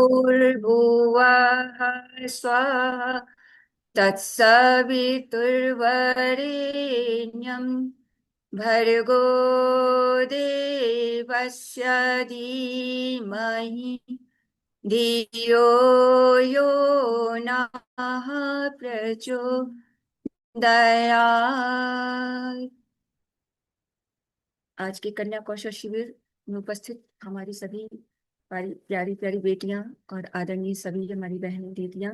भूर्भुवः स्वाहा तत्सवितुर्वरेण्यं भर्गो देवस्य धीमहि धियो यो नः प्रचोदयात्। आज के कन्या कौशल शिविर में उपस्थित हमारी सभी प्यारी प्यारी बेटियां और आदरणीय सभी हमारी बहनें दीदियां,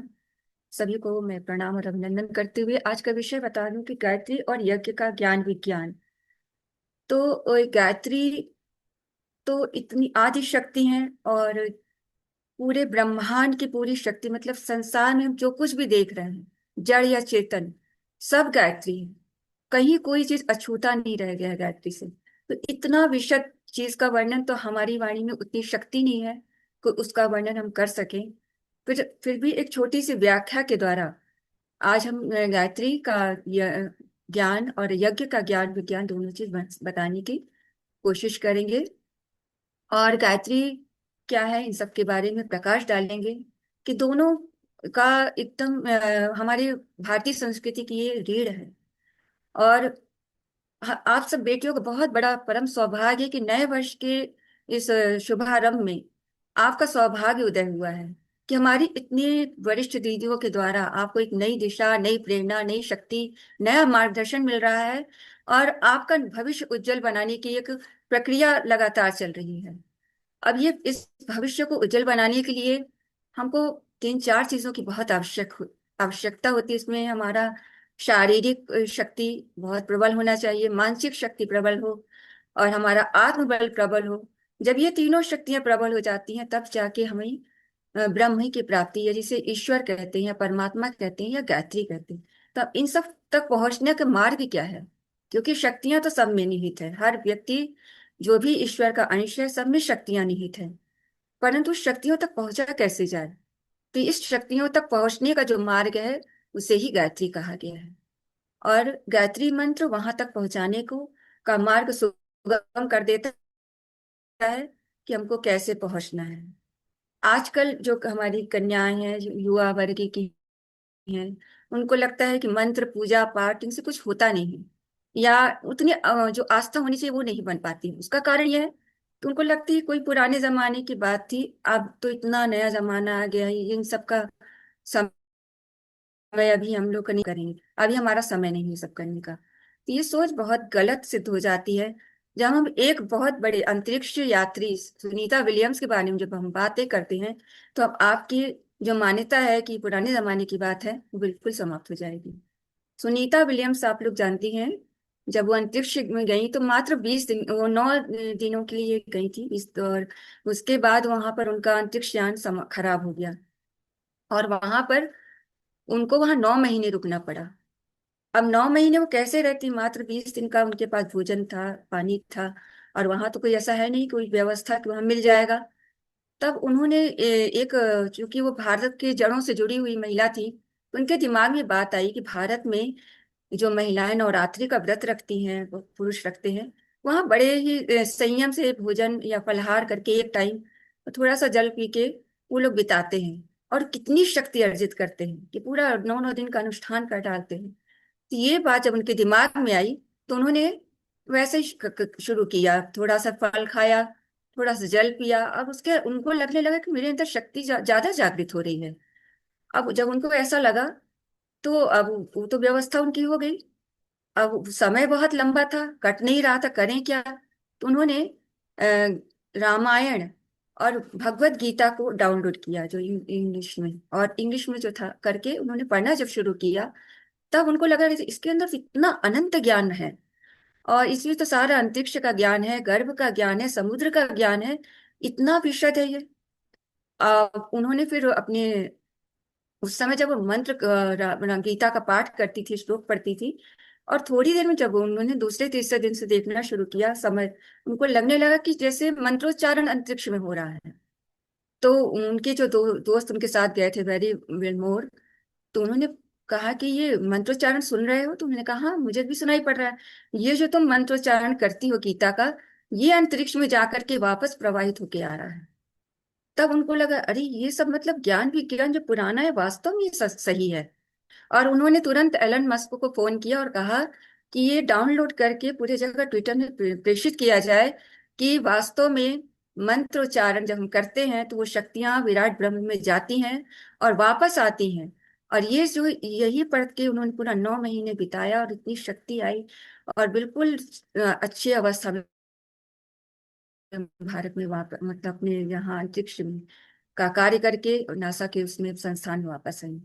सभी को मैं प्रणाम और अभिनंदन करते हुए आज का विषय बता दूं कि गायत्री और यज्ञ का ज्ञान विज्ञान। तो गायत्री तो इतनी आदि शक्ति है और पूरे ब्रह्मांड की पूरी शक्ति, मतलब संसार में हम जो कुछ भी देख रहे हैं, जड़ या चेतन, सब गायत्री है। कहीं कोई चीज अछूता नहीं रह गया है गायत्री से। तो इतना विशद चीज का वर्णन तो हमारी वाणी में उतनी शक्ति नहीं है कि उसका वर्णन हम कर सकें। फिर भी एक छोटी सी व्याख्या के द्वारा आज हम गायत्री का ज्ञान और यज्ञ का ज्ञान विज्ञान दोनों चीज बताने की कोशिश करेंगे। और गायत्री क्या है इन सब के बारे में प्रकाश डालेंगे कि दोनों का एकदम हमारे भारतीय संस्कृति की ये रीढ़ है। और आप सब बेटियों का बहुत बड़ा परम सौभाग्य है कि नए वर्ष के इस शुभारंभ में आपका सौभाग्य उदय हुआ है कि हमारी इतनी वरिष्ठ दीदियों के द्वारा आपको एक नई दिशा, नई प्रेरणा, नई शक्ति, नया मार्गदर्शन मिल रहा है। और आपका भविष्य उज्जवल बनाने की एक प्रक्रिया लगातार चल रही है। अब ये इस भविष्य को उज्जवल बनाने के लिए हमको तीन चार चीजों की बहुत आवश्यकता होती है। इसमें हमारा शारीरिक शक्ति बहुत प्रबल होना चाहिए, मानसिक शक्ति प्रबल हो, और हमारा आत्मबल प्रबल हो। जब ये तीनों शक्तियां प्रबल हो जाती हैं तब जाके हमें ब्रह्म की प्राप्ति, या जिसे ईश्वर कहते हैं या परमात्मा कहते हैं या गायत्री कहते हैं। तब इन सब तक पहुंचने का मार्ग क्या है? क्योंकि शक्तियां तो सब में निहित है, हर व्यक्ति जो भी ईश्वर का अंश है सब में शक्तियां निहित है। परंतु शक्तियों तक पहुंचा कैसे जाए? तो इस शक्तियों तक पहुंचने का जो मार्ग है उसे ही गायत्री कहा गया है। और गायत्री मंत्र वहां तक पहुंचाने को का मार्ग सुगम कर देता है कि हमको कैसे पहुंचना है। आजकल जो हमारी कन्याएं हैं, जो युवा वर्ग की हैं, उनको लगता है कि मंत्र पूजा पाठ इनसे कुछ होता नहीं है, या उतनी जो आस्था होनी चाहिए वो नहीं बन पाती। उसका कारण यह है कि उनको लगती है कोई पुराने जमाने की बात थी, अब तो इतना नया जमाना आ गया है, इन सब का समय अभी हम लोग नहीं करेंगे, अभी हमारा समय नहीं है सब करने का। तो ये सोच बहुत गलत सिद्ध हो जाती है। जब हम एक बहुत बड़े अंतरिक्ष यात्री सुनीता विलियम्स के बारे में जब हम बातें करते हैं, तो अब आपकी जो मान्यता है कि पुराने जमाने की बात है वो बिल्कुल समाप्त हो जाएगी। सुनीता विलियम्स आप लोग जानती हैं, जब वो अंतरिक्ष में गई तो मात्र 20 दिन, वो 9 दिनों के लिए गई थी और उसके बाद वहां पर उनका अंतरिक्ष यान खराब हो गया। और वहां पर उनको वहां 9 महीने रुकना पड़ा। अब 9 महीने वो कैसे रहती? मात्र 20 दिन का उनके पास भोजन था, पानी था, और वहां तो कोई ऐसा है नहीं कोई व्यवस्था कि वहां मिल जाएगा। तब उन्होंने एक चूंकि वो भारत के जड़ों से जुड़ी हुई महिला थी, तो उनके दिमाग में बात आई कि भारत में जो महिलाएं नवरात्रि का व्रत रखती हैं, वो पुरुष रखते हैं, वहां बड़े ही संयम से भोजन या फलाहार करके एक टाइम थोड़ा सा जल पी के वो लोग बिताते हैं, और कितनी शक्ति अर्जित करते हैं कि पूरा 9 9 दिन का अनुष्ठान कर डालते हैं। तो ये बात जब उनके दिमाग में आई तो उन्होंने वैसे ही शुरू किया, थोड़ा सा फल खाया, थोड़ा सा जल पिया। अब उसके उनको लगने लगा कि मेरे अंदर शक्ति ज्यादा जागृत हो रही है। अब जब उनको ऐसा लगा तो अब वो तो व्यवस्था उनकी हो गई। अब समय बहुत लंबा था, कट नहीं रहा था, करें क्या? तो उन्होंने रामायण और भगवत गीता को डाउनलोड किया, जो इंग्लिश में, और इंग्लिश में जो था करके उन्होंने पढ़ना जब शुरू किया, तब उनको लगा कि इसके अंदर तो इतना अनंत ज्ञान है, और इसमें तो सारा अंतरिक्ष का ज्ञान है, गर्भ का ज्ञान है, समुद्र का ज्ञान है, इतना विशद है ये। उन्होंने फिर अपने उस समय जब वो मंत्र गीता का पाठ करती थी, श्लोक पढ़ती थी, और थोड़ी देर में जब उन्होंने दूसरे तीसरे दिन से देखना शुरू किया समय, उनको लगने लगा कि जैसे मंत्रोच्चारण अंतरिक्ष में हो रहा है। तो उनके जो दोस्त उनके साथ गए थे, वेरी विलमोर, तो उन्होंने कहा कि ये मंत्रोच्चारण सुन रहे हो? तो उन्होंने कहा हाँ, मुझे भी सुनाई पड़ रहा है। ये जो तुम मंत्रोच्चारण करती हो गीता का, ये अंतरिक्ष में जाकर के वापस प्रवाहित होके आ रहा है। तब उनको लगा अरे ये सब मतलब ज्ञान विज्ञान जो पुराना है वास्तव में ये सही है। और उन्होंने तुरंत एलन मस्क को फोन किया और कहा कि ये डाउनलोड करके पूरे जगह ट्विटर में प्रेषित किया जाए कि वास्तव में मंत्र उच्चारण जब हम करते हैं तो वो शक्तियां विराट ब्रह्म में जाती हैं और वापस आती हैं। और ये जो यही पढ़ के उन्होंने पूरा 9 महीने बिताया और इतनी शक्ति आई और बिल्कुल अच्छी अवस्था में भारत में वापस मतलब अपने यहाँ अंतरिक्ष में का कार्य करके नासा के उसमें संस्थान में वापस आई।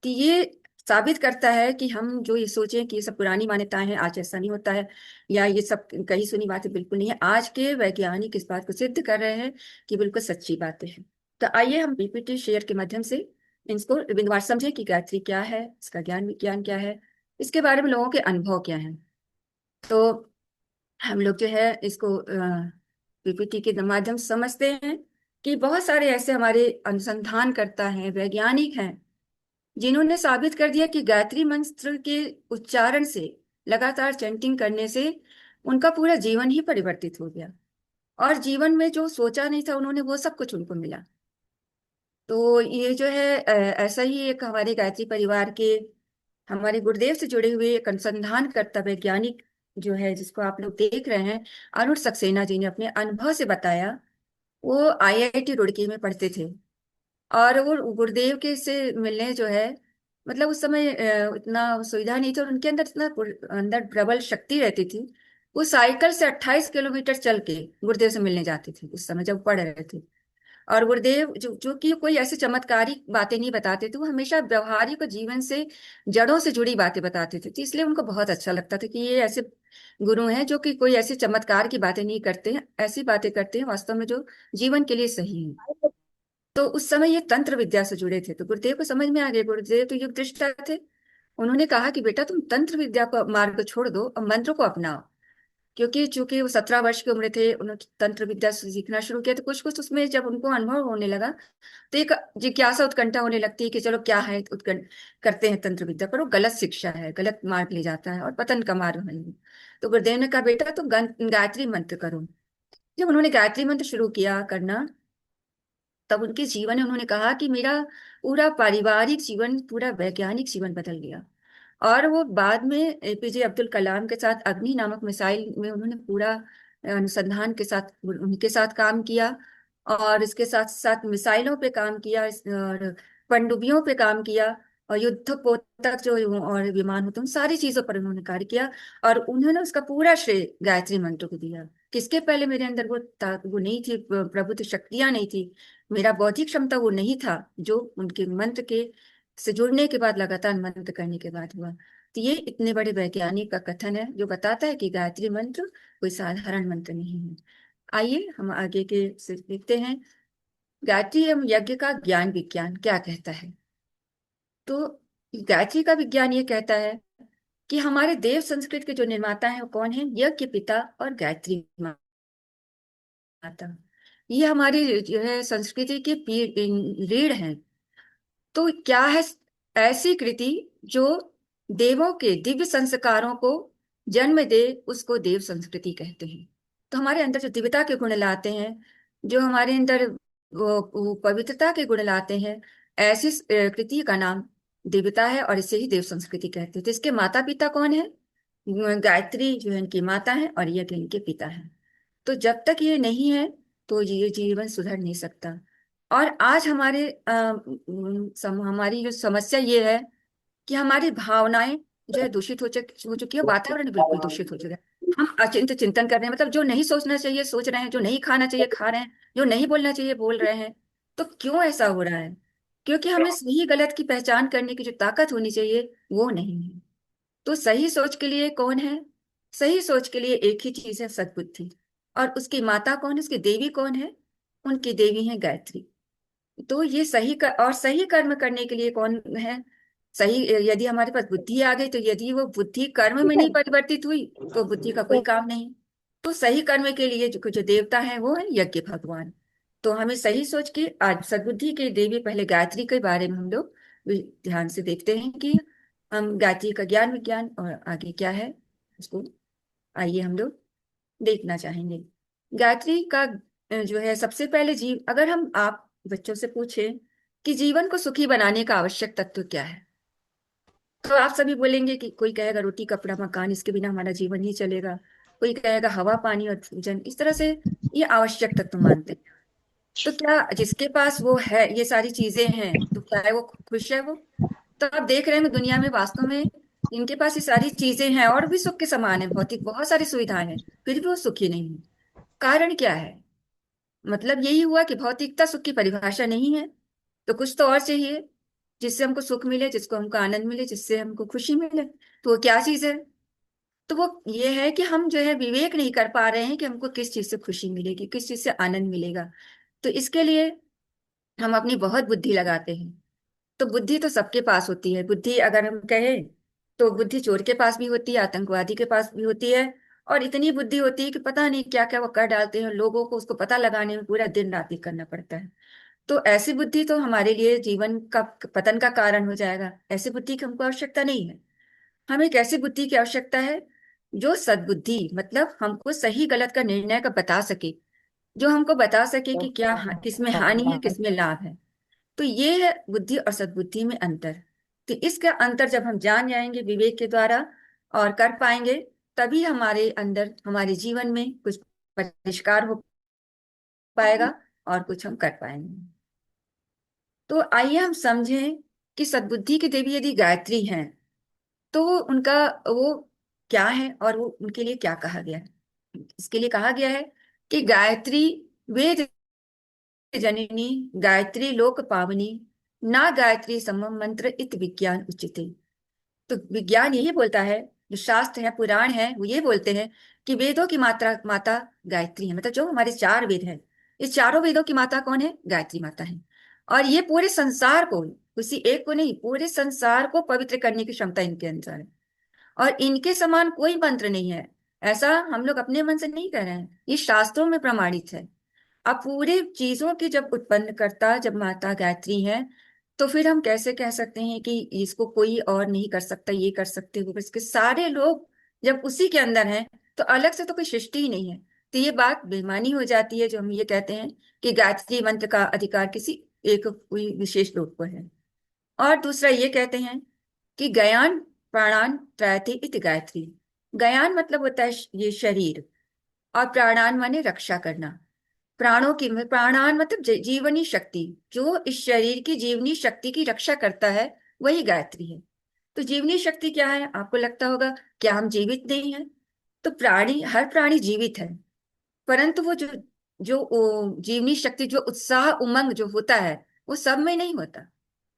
कि ये साबित करता है कि हम जो ये सोचें कि ये सब पुरानी मान्यताएं हैं, आज ऐसा नहीं होता है, या ये सब कही सुनी बातें बिल्कुल नहीं है। आज के वैज्ञानिक इस बात को सिद्ध कर रहे हैं कि बिल्कुल सच्ची बातें हैं। तो आइए हम पीपीटी शेयर के माध्यम से इसको बिंदुवार समझें कि गायत्री क्या है, इसका ज्ञान विज्ञान क्या है, इसके बारे में लोगों के अनुभव क्या है। तो हम लोग जो है इसको पीपीटी के माध्यम से समझते हैं कि बहुत सारे ऐसे हमारे अनुसंधानकर्ता हैं, वैज्ञानिक हैं, जिन्होंने साबित कर दिया कि गायत्री मंत्र के उच्चारण से, लगातार चैंटिंग करने से उनका पूरा जीवन ही परिवर्तित हो गया। और जीवन में जो सोचा नहीं था उन्होंने वो सब कुछ उनको मिला। तो ये जो है ऐसा ही एक हमारे गायत्री परिवार के हमारे गुरुदेव से जुड़े हुए एक अनुसंधानकर्ता वैज्ञानिक जो है, जिसको आप लोग देख रहे हैं, अरुण सक्सेना जी ने अपने अनुभव से बताया। वो आईआईटी रुड़की में पढ़ते थे और वो गुरुदेव के से मिलने जो है, मतलब उस समय इतना सुविधा नहीं थी और उनके अंदर इतना अंदर प्रबल शक्ति रहती थी। वो साइकिल से 28 किलोमीटर चल के गुरुदेव से मिलने जाते थे उस समय जब पढ़ रहे थे। और गुरुदेव जो कि कोई ऐसी चमत्कारिक बातें नहीं बताते थे, वो हमेशा व्यवहारिक और जीवन से जड़ों से जुड़ी बातें बताते थे। तो इसलिए उनको बहुत अच्छा लगता था कि ये ऐसे गुरु हैं जो कि कोई ऐसे चमत्कार की बातें नहीं करते हैं, ऐसी बातें करते हैं वास्तव में जो जीवन के लिए सही है। तो उस समय ये तंत्र विद्या से जुड़े थे, तो गुरुदेव को समझ में आ गया। गुरुदेव तो युग दृष्टा थे। उन्होंने कहा कि बेटा तुम तंत्र विद्या को मार्ग को छोड़ दो और मंत्र को अपनाओ। क्योंकि चूंकि वो 17 वर्ष की उम्र थे, उन्होंने तंत्र विद्या सीखना शुरू किया। तो कुछ कुछ उसमें जब उनको अनुभव होने लगा तो एक जिज्ञासा उत्कंठा होने लगती है कि चलो क्या है, उत्कंठ करते हैं तंत्र विद्या, पर वो गलत शिक्षा है, गलत मार्ग ले जाता है और पतन का मार्ग है। तो गुरुदेव ने कहा बेटा तुम गायत्री मंत्र करो। जब उन्होंने गायत्री मंत्र शुरू किया करना, तब उनके जीवन में उन्होंने कहा कि मेरा पूरा पारिवारिक जीवन, पूरा वैज्ञानिक जीवन बदल गया। और वो बाद में एपीजे अब्दुल कलाम के साथ अग्नि नामक मिसाइल में उन्होंने पूरा अनुसंधान के साथ उनके साथ काम किया। और इसके साथ साथ मिसाइलों पे काम किया, और पनडुब्बियों पे काम किया, और युद्ध पोतक जो और विमान होते हैं उन सारी चीजों पर उन्होंने कार्य किया। और उन्होंने उसका पूरा श्रेय गायत्री मंत्र को दिया। किसके पहले मेरे अंदर वो नहीं थी, प्रबुद्ध शक्तियां नहीं थी, मेरा बौद्धिक क्षमता वो नहीं था, जो उनके मंत्र के से जुड़ने के बाद, लगातार मंत्र करने के बाद हुआ। तो ये इतने बड़े वैज्ञानिक का कथन है जो बताता है कि गायत्री मंत्र कोई साधारण मंत्र नहीं है। आइए हम आगे के से देखते हैं, गायत्री एवं यज्ञ का ज्ञान विज्ञान क्या कहता है। तो गायत्री का विज्ञान ये कहता है कि हमारे देव संस्कृत के जो निर्माता हैं वो कौन है, यज्ञ पिता और गायत्री माता। ये हमारी जो है संस्कृति की रीढ़ है। तो क्या है ऐसी कृति जो देवों के दिव्य संस्कारों को जन्म दे, उसको देव संस्कृति कहते हैं। तो हमारे अंदर जो दिव्यता के गुण लाते हैं, जो हमारे अंदर वो पवित्रता के गुण लाते हैं, ऐसी कृति का नाम दिव्यता है और इसे ही देव संस्कृति कहते हैं। तो इसके माता पिता कौन है, गायत्री जो है इनकी माता है और यज्ञ इनके पिता है। तो जब तक ये नहीं है तो ये जीवन सुधर नहीं सकता। और आज हमारी जो समस्या ये है कि हमारी भावनाएं जो है दूषित हो चुकी है, वातावरण बिल्कुल दूषित हो चुका है। हम अचिंत चिंतन कर रहे हैं, मतलब जो नहीं सोचना चाहिए सोच रहे हैं, जो नहीं खाना चाहिए खा रहे हैं, जो नहीं बोलना चाहिए बोल रहे हैं। तो क्यों ऐसा हो रहा है? क्योंकि हमें सही गलत की पहचान करने की जो ताकत होनी चाहिए वो नहीं है। तो सही सोच के लिए कौन है? सही सोच के लिए एक ही चीज है, सद्बुद्धि। और उसकी माता कौन है, उसकी देवी कौन है? उनकी देवी है गायत्री। तो ये और सही कर्म करने के लिए कौन है? सही, यदि हमारे पास बुद्धि आ गई तो यदि वो बुद्धि कर्म में नहीं परिवर्तित हुई तो बुद्धि का कोई काम नहीं। तो सही कर्म के लिए जो देवता है वो है यज्ञ भगवान। तो हमें सही सोच के आज सद्बुद्धि के देवी पहले गायत्री के बारे में हम लोग ध्यान से देखते हैं कि हम गायत्री का ज्ञान विज्ञान और आगे क्या है उसको आइए हम लोग देखना चाहेंगे। गायत्री का जो है सबसे पहले अगर हम आप बच्चों से पूछें कि जीवन को सुखी बनाने का आवश्यक तत्व क्या है, तो आप सभी बोलेंगे कि कोई कहेगा रोटी कपड़ा मकान, इसके बिना हमारा जीवन नहीं चलेगा। कोई कहेगा हवा पानी और भोजन। इस तरह से ये आवश्यक तत्व मानते हैं। तो क्या जिसके पास वो है, ये सारी चीजें हैं, तो क्या है वो खुश है वो? तो आप देख रहे हैं दुनिया में वास्तव में इनके पास ये सारी चीजें हैं और भी सुख के समान है, भौतिक बहुत सारी सुविधाएं हैं, फिर भी वो सुखी नहीं है। कारण क्या है? मतलब यही हुआ कि भौतिकता सुख की परिभाषा नहीं है। तो कुछ तो और चाहिए जिससे हमको सुख मिले, जिसको हमको आनंद मिले, जिससे हमको खुशी मिले। तो वो क्या चीज है? तो वो ये है कि हम जो है विवेक नहीं कर पा रहे हैं कि हमको किस चीज से खुशी मिलेगी, किस चीज से आनंद मिलेगा। तो इसके लिए हम अपनी बहुत बुद्धि लगाते हैं। तो बुद्धि तो सबके पास होती है। बुद्धि अगर हम कहें तो बुद्धि चोर के पास भी होती है, आतंकवादी के पास भी होती है। और इतनी बुद्धि होती है कि पता नहीं क्या क्या वो कर डालते हैं, लोगों को उसको पता लगाने में पूरा दिन रात ही करना पड़ता है। तो ऐसी बुद्धि तो हमारे लिए जीवन का पतन का कारण हो जाएगा। ऐसी बुद्धि की हमको आवश्यकता नहीं है। हमें एक ऐसी बुद्धि की आवश्यकता है जो सद्बुद्धि, मतलब हमको सही गलत का निर्णय का बता सके, जो हमको बता सके कि क्या किसमें हानि है किसमें लाभ है। तो ये है बुद्धि और सद्बुद्धि में अंतर। तो इसका अंतर जब हम जान जाएंगे विवेक के द्वारा और कर पाएंगे, तभी हमारे अंदर हमारे जीवन में कुछ परिष्कार हो पाएगा और कुछ हम कर पाएंगे। तो आइए हम समझें कि सद्बुद्धि की देवी यदि गायत्री हैं तो वो क्या है और वो उनके लिए क्या कहा गया है। इसके लिए कहा गया है कि गायत्री वेद जननी, गायत्री लोक पावनी, ना गायत्री समम मंत्र इत विज्ञान उचिते। तो विज्ञान यही बोलता है, जो शास्त्र है पुराण है वो ये बोलते हैं कि वेदों की माता माता गायत्री है। मतलब जो हमारे चार वेद हैं, इस चारों वेदों की माता कौन है? गायत्री माता है। और ये पूरे संसार को, किसी एक को नहीं, पूरे संसार को पवित्र करने की क्षमता इनके अंदर है। और इनके समान कोई मंत्र नहीं है। ऐसा हम लोग अपने मन से नहीं कह रहे हैं, ये शास्त्रों में प्रमाणित है। अब पूरे चीजों की जब उत्पन्न करता जब माता गायत्री है, तो फिर हम कैसे कह सकते हैं कि इसको कोई और नहीं कर सकता, ये कर सकते हो? इसके सारे लोग जब उसी के अंदर हैं, तो अलग से तो कोई सृष्टि ही नहीं है। तो ये बात बेईमानी हो जाती है जो हम ये कहते हैं कि गायत्री मंत्र का अधिकार किसी एक कोई विशेष लोग को है। और दूसरा ये कहते हैं कि गयान प्राणान त्रयते इति गायत्री। गयान मतलब होता है ये शरीर, और प्राणान माने रक्षा करना। प्राणों की प्राणान मतलब जीवनी शक्ति, जो इस शरीर की जीवनी शक्ति की रक्षा करता है, वही गायत्री है। तो जीवनी शक्ति क्या है? आपको लगता होगा क्या हम जीवित नहीं है? तो प्राणी, हर प्राणी जीवित है, परंतु वो जो जो जीवनी शक्ति, जो उत्साह उमंग जो होता है, वो सब में नहीं होता।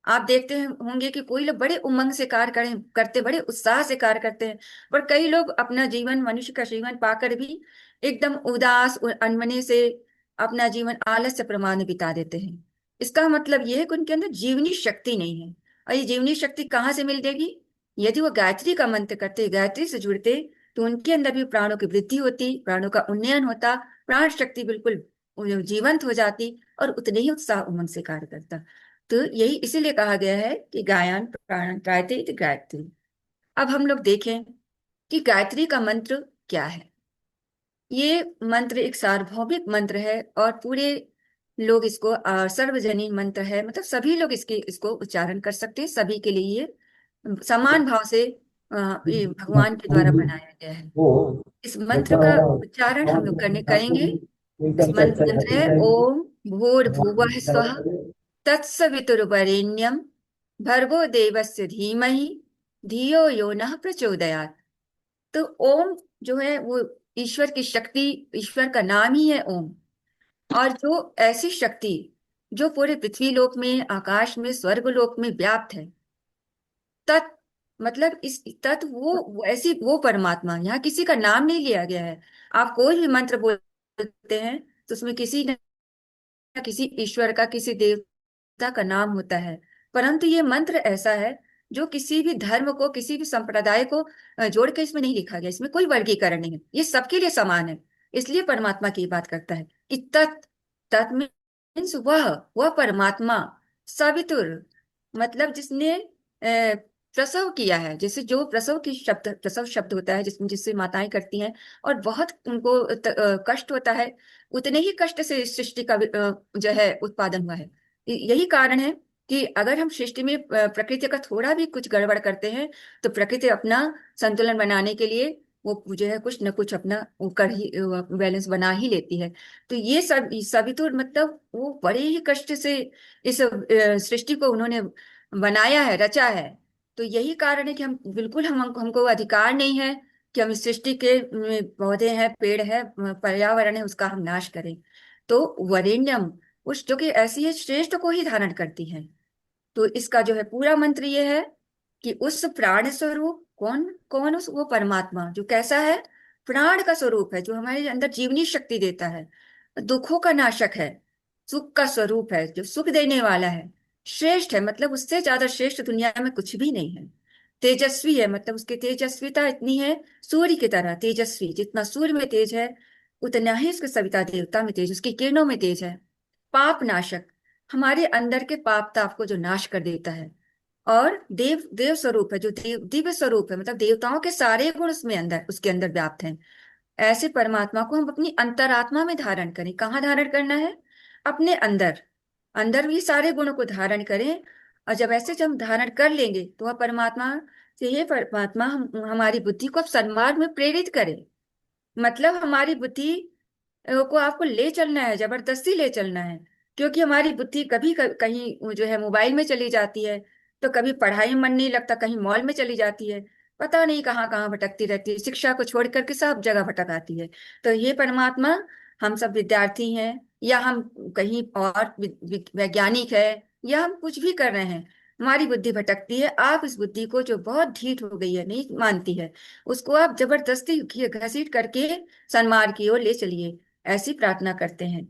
आप देखते होंगे कि कोई लोग बड़े उमंग से कार्य करते, बड़े उत्साह से कार्य करते हैं, पर कई लोग अपना जीवन, मनुष्य का जीवन पाकर भी एकदम उदास और अनमने से अपना जीवन आलस्य प्रमाण में बिता देते हैं। इसका मतलब यह है कि उनके अंदर जीवनी शक्ति नहीं है। और ये जीवनी शक्ति कहाँ से मिलेगी? यदि वो गायत्री का मंत्र करते, गायत्री से जुड़ते, तो उनके अंदर भी प्राणों की वृद्धि होती, प्राणों का उन्नयन होता, प्राण शक्ति बिल्कुल जीवंत हो जाती और उतने ही उत्साह उमंग से कार्य करता। तो यही इसीलिए कहा गया है कि गायन प्राणान त्रायते इति गायत्री। अब हम लोग देखें कि गायत्री का मंत्र क्या है। ये मंत्र एक सार्वभौमिक मंत्र है और पूरे लोग इसको सर्वजनीन मंत्र है, मतलब सभी लोग इसको उच्चारण कर सकते हैं। सभी के लिए ये समान भाव से ये भगवान के द्वारा बनाया गया है। इस मंत्र का उच्चारण हम लोग करेंगे। इस मंत्र है ओम भूर्भुवः स्वः तत्सवितुर्वरेण्यं भर्गो देवस्य धीमहि धियो यो नः प्रचोदयात्। तो ओम जो है वो ईश्वर की शक्ति, ईश्वर का नाम ही है ओम। और जो ऐसी शक्ति जो पूरे पृथ्वी लोक में, आकाश में, स्वर्ग लोक में व्याप्त है, तत् मतलब इस तत् वो ऐसी वो परमात्मा, यहाँ किसी का नाम नहीं लिया गया है। आप कोई भी मंत्र बोलते हैं तो उसमें किसी न किसी ईश्वर का, किसी देवता का नाम होता है। परंतु ये मंत्र ऐसा है जो किसी भी धर्म को, किसी भी संप्रदाय को जोड़ के इसमें नहीं लिखा गया। इसमें कोई वर्गीकरण नहीं है, ये सबके लिए समान है। इसलिए परमात्मा की बात करता है कि तत्, तत् मीन्स वह परमात्मा, सवितुर मतलब जिसने प्रसव किया है। जैसे जो प्रसव शब्द होता है जिसमें जिससे माताएं करती हैं और बहुत उनको कष्ट होता है, उतने ही कष्ट से इस सृष्टि का जो है उत्पादन हुआ है। यही कारण है कि अगर हम सृष्टि में प्रकृति का थोड़ा भी कुछ गड़बड़ करते हैं तो प्रकृति अपना संतुलन बनाने के लिए वो जो है कुछ न कुछ अपना वो कर ही बैलेंस बना ही लेती है। तो ये सब सभी तो मतलब वो बड़े ही कष्ट से इस सृष्टि को उन्होंने बनाया है, रचा है। तो यही कारण है कि हम बिल्कुल हमको अधिकार नहीं है कि हम इस सृष्टि के पौधे हैं, पेड़ है, पर्यावरण है, उसका हम नाश करें। तो वरेण्यम, उस जो कि ऐसी है श्रेष्ठ को ही धारण करती है। तो इसका जो है पूरा मंत्र ये है कि उस प्राण स्वरूप कौन कौन उस वो परमात्मा जो कैसा है, प्राण का स्वरूप है, जो हमारे अंदर जीवनी शक्ति देता है, दुखों का नाशक है, सुख का स्वरूप है, जो सुख देने वाला है, श्रेष्ठ है, मतलब उससे ज्यादा श्रेष्ठ दुनिया में कुछ भी नहीं है। तेजस्वी है, मतलब उसकी तेजस्विता इतनी है, सूर्य की तरह तेजस्वी, जितना सूर्य में तेज है उतना ही उसके सविता देवता में तेज, उसकी किरणों में तेज है। पाप नाशक, हमारे अंदर के पाप ताप को जो नाश कर देता है। और देव देव स्वरूप है, जो दिव्य स्वरूप है, मतलब देवताओं के सारे गुण उसमें अंदर उसके अंदर व्याप्त हैं। ऐसे परमात्मा को हम अपनी अंतरात्मा में धारण करें। कहाँ धारण करना है? अपने अंदर। अंदर भी सारे गुणों को धारण करें। और जब हम धारण कर लेंगे तो वह परमात्मा से, ये परमात्मा हमारी बुद्धि को अब सन्मार्ग में प्रेरित करे। मतलब हमारी बुद्धि को आपको ले चलना है, जबरदस्ती ले चलना है। क्योंकि हमारी बुद्धि कभी कहीं वो जो है मोबाइल में चली जाती है, तो कभी पढ़ाई में मन नहीं लगता, कहीं मॉल में चली जाती है, पता नहीं कहाँ कहाँ भटकती रहती है, शिक्षा को छोड़ करके सब जगह भटक आती है। तो ये परमात्मा, हम सब विद्यार्थी हैं या हम कहीं और वैज्ञानिक है या हम कुछ भी कर रहे हैं, हमारी बुद्धि भटकती है। आप इस बुद्धि को जो बहुत ढीठ हो गई है, नहीं मानती है, उसको आप जबरदस्ती घसीट करके सन्मार्ग की ओर ले चलिए, ऐसी प्रार्थना करते हैं।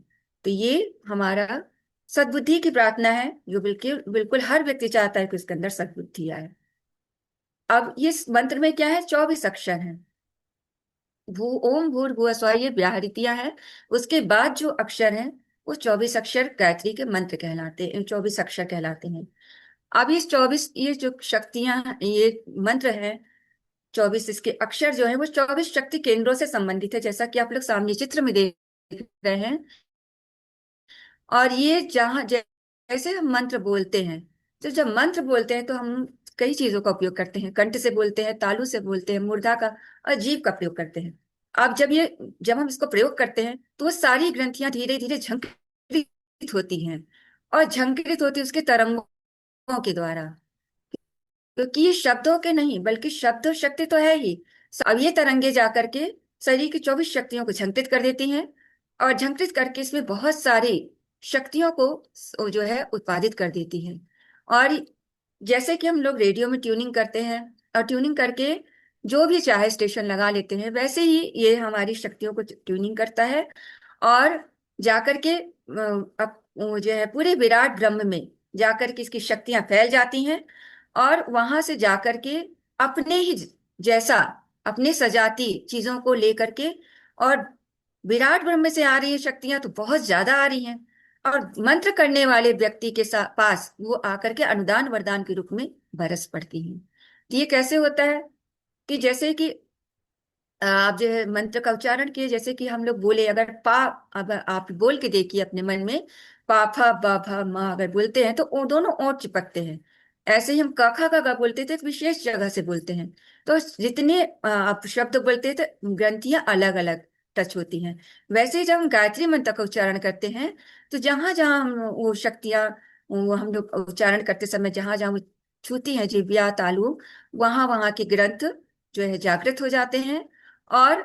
तो ये हमारा सद्बुद्धि की प्रार्थना है, जो बिल्कुल बिल्कुल हर व्यक्ति चाहता है कि उसके अंदर सद्बुद्धि आए। अब ये मंत्र में क्या है? 24 अक्षर हैं। भू ओम भूर्भुवः स्वः, ये व्याहृतियां हैं। उसके बाद जो अक्षर हैं वो 24 अक्षर गायत्री के मंत्र कहलाते हैं, 24 अक्षर कहलाते हैं। अब इस 24 ये जो शक्तियां, ये मंत्र है, 24 इसके अक्षर जो है वो 24 शक्ति केंद्रों से संबंधित है, जैसा कि आप लोग सामने चित्र में देख रहे हैं। और ये जैसे हम मंत्र बोलते हैं, तो जब मंत्र बोलते हैं तो हम कई चीजों का उपयोग करते हैं। कंठ से बोलते हैं, तालु से बोलते हैं, मूर्धा का और जीभ का प्रयोग करते हैं। अब जब हम इसको प्रयोग करते हैं तो वो सारी ग्रंथियां धीरे धीरे झंकृत होती हैं, और झंकृत होती है उसके तरंगों के द्वारा। क्योंकि ये शब्दों के नहीं बल्कि शब्द शक्ति तो है ही। अब ये तरंगे जाकर के शरीर की 24 शक्तियों को झंकृत कर देती हैं, और झंकृत करके इसमें बहुत सारी शक्तियों को जो है उत्पादित कर देती हैं। और जैसे कि हम लोग रेडियो में ट्यूनिंग करते हैं और ट्यूनिंग करके जो भी चाहे स्टेशन लगा लेते हैं, वैसे ही ये हमारी शक्तियों को ट्यूनिंग करता है। और जाकर के अब वो जो है पूरे विराट ब्रह्म में जाकर के इसकी शक्तियां फैल जाती हैं। और वहां से जाकर के अपने ही जैसा, अपने सजाती चीजों को लेकर के, और विराट ब्रह्म से आ रही है शक्तियां तो बहुत ज्यादा आ रही हैं, और मंत्र करने वाले व्यक्ति के पास वो आकर के अनुदान वरदान के रूप में बरस पड़ती हैं। तो ये कैसे होता है? कि जैसे कि आप जो है मंत्र का उच्चारण किए, जैसे कि हम लोग बोले, अगर अगर आप बोल के देखिए अपने मन में, पा फा बा भा मा अगर बोलते हैं तो वो दोनों ओंठ चिपकते हैं। ऐसे ही हम का खा का गा बोलते थे, एक विशेष जगह से बोलते हैं। तो जितने आप शब्द बोलते थे, ग्रंथियां अलग अलग टच होती हैं। वैसे ही जब हम गायत्री मंत्र का उच्चारण करते हैं तो जहां जहां हम वो शक्तियां, वो हम लोग उच्चारण करते समय जहां जहां वो छूती हैं, जिह्वा तालु, वहां वहां के ग्रंथ जो है जागृत हो जाते हैं। और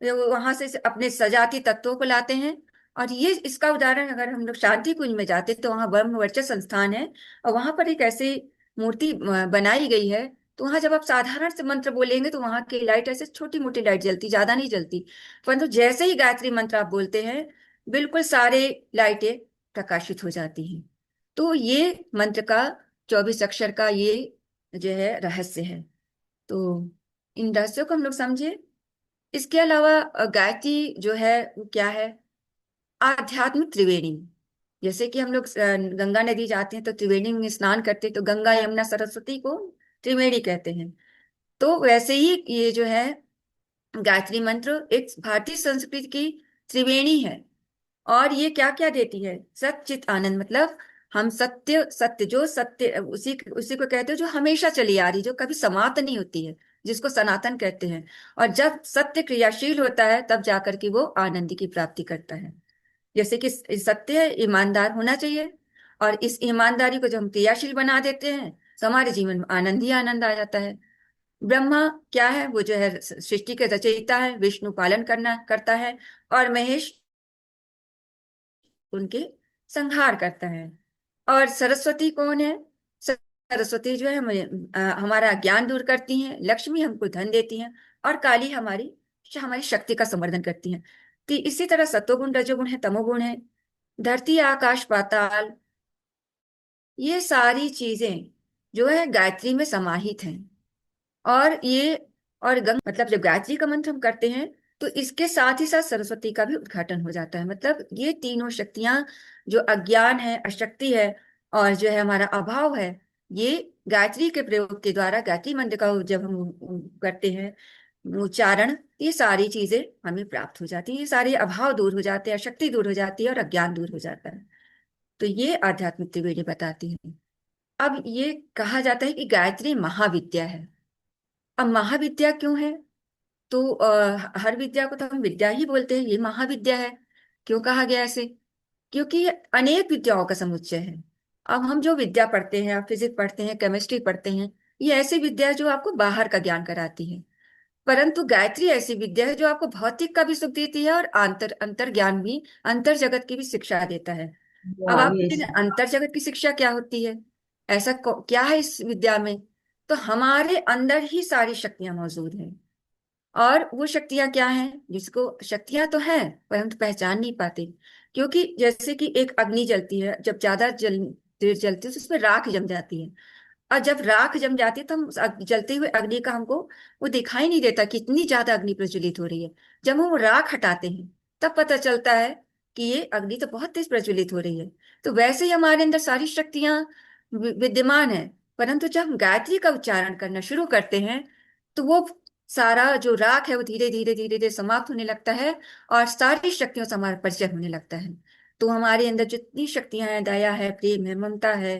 वहां से अपने सजाती तत्वों को लाते हैं। और ये इसका उदाहरण, अगर हम लोग शांति कुंज में जाते तो वहां ब्रह्म वर्चस्व संस्थान है, और वहां पर एक ऐसी मूर्ति बनाई गई है। तो वहां जब आप साधारण से मंत्र बोलेंगे तो वहां की लाइट ऐसे छोटी मोटी लाइट जलती, ज्यादा नहीं जलती। परंतु जैसे ही गायत्री मंत्र आप बोलते हैं, बिल्कुल सारे लाइटें प्रकाशित हो जाती हैं। तो ये मंत्र का 24 अक्षर का ये जो है रहस्य है। तो इन रहस्यों को हम लोग समझे। इसके अलावा गायत्री जो है वो क्या है? आध्यात्मिक त्रिवेणी। जैसे कि हम लोग गंगा नदी जाते हैं तो त्रिवेणी में स्नान करते हैं, तो गंगा यमुना सरस्वती को त्रिवेणी कहते हैं। तो वैसे ही ये जो है गायत्री मंत्र एक भारतीय संस्कृति की त्रिवेणी है। और ये क्या क्या देती है? सच्चित आनंद, मतलब हम सत्य, सत्य जो सत्य, उसी उसी को कहते हैं जो हमेशा चली आ रही, जो कभी समाप्त नहीं होती है, जिसको सनातन कहते हैं। और जब सत्य क्रियाशील होता है तब जाकर के वो आनंद की प्राप्ति करता है। जैसे कि सत्य है, ईमानदार होना चाहिए, और इस ईमानदारी को जब हम क्रियाशील बना देते हैं तो हमारे जीवन में आनंद ही आनंद आ जाता है। ब्रह्मा क्या है? वो जो है सृष्टि के रचयिता है, विष्णु पालन करना करता है, और महेश उनके संहार करता है। और सरस्वती कौन है? सरस्वती जो है हमें हमारा ज्ञान दूर करती हैं, लक्ष्मी हमको धन देती हैं, और काली हमारी हमारी शक्ति का संवर्धन करती हैं। तो इसी तरह सत्वगुण, रजोगुण है, तमोगुण है। धरती, आकाश, पाताल, ये सारी चीजें जो है गायत्री में समाहित हैं। और ये और गंग, मतलब जब गायत्री का मंत्र हम करते हैं तो इसके साथ ही साथ सरस्वती का भी उद्घाटन हो जाता है। मतलब ये तीनों शक्तियां, जो अज्ञान है, अशक्ति है, और जो है हमारा अभाव है, ये गायत्री के प्रयोग के द्वारा, गायत्री मंत्र का जब हम करते हैं उच्चारण, ये सारी चीजें हमें प्राप्त हो जाती है। ये सारे अभाव दूर हो जाते हैं, अशक्ति दूर हो जाती है, और अज्ञान दूर हो जाता है। तो ये आध्यात्मिक त्रिवेणी बताती है। अब ये कहा जाता है कि गायत्री महाविद्या है। अब महाविद्या क्यों है? तो हर विद्या को तो हम विद्या ही बोलते हैं, ये महाविद्या है। क्यों कहा गया ऐसे? क्योंकि ये अनेक विद्याओं का समुच्चय है। अब हम जो विद्या पढ़ते हैं, फिजिक्स पढ़ते हैं, केमिस्ट्री पढ़ते हैं, ये ऐसी विद्या है जो आपको बाहर का ज्ञान कराती है। परंतु गायत्री ऐसी विद्या है जो आपको भौतिक का भी सुख देती है, और अंतर अंतर ज्ञान भी, अंतर जगत की भी शिक्षा देता है। अब हाँ आप ये पूछेंगे अंतर जगत की शिक्षा क्या होती है? ऐसा क्या है इस विद्या में? तो हमारे अंदर ही सारी शक्तियां मौजूद हैं। और वो शक्तियां क्या हैं? जिसको शक्तियां तो हैं परंतु पहचान नहीं पाते। क्योंकि जैसे कि एक अग्नि जलती है, जब ज्यादा देर जलती है तो उसमें राख जम जाती है। और जब राख जम जाती है तो हम उस जलते हुए अग्नि का हमको वो दिखाई नहीं देता कि इतनी ज्यादा अग्नि प्रज्वलित हो रही है। जब हम वो राख हटाते हैं तब पता चलता है कि ये अग्नि तो बहुत तेज प्रज्वलित हो रही है। तो वैसे ही हमारे अंदर सारी शक्तियां विद्यमान है। परंतु जब हम गायत्री का उच्चारण करना शुरू करते हैं तो वो सारा जो राख है वो धीरे धीरे धीरे धीरे समाप्त होने लगता है, और सारी शक्तियों से हमारा परिचय होने लगता है। तो हमारे अंदर जितनी शक्तियां हैं, दया है, प्रेम है, ममता है,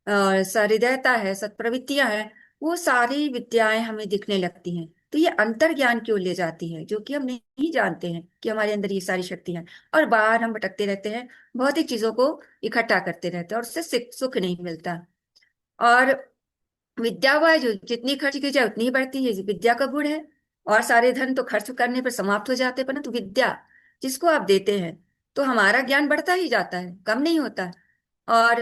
सहृदयता है, सत्प्रवृत्तियां हैं, वो सारी विद्याएं हमें दिखने लगती हैं। तो ये अंतर ज्ञान की ओर ले जाती है, जो कि हम नहीं जानते हैं कि हमारे अंदर ये सारी शक्तियां हैं। और बाहर हम भटकते रहते हैं, भौतिक चीजों को इकट्ठा करते रहते हैं, और उससे सुख नहीं मिलता। और विद्या वह है जो जितनी खर्च की जाए उतनी ही बढ़ती है, ये विद्या का गुण है। और सारे धन तो खर्च करने पर समाप्त हो जाते हैं, परंतु विद्या जिसको आप देते हैं तो हमारा ज्ञान बढ़ता ही जाता है, कम नहीं होता। और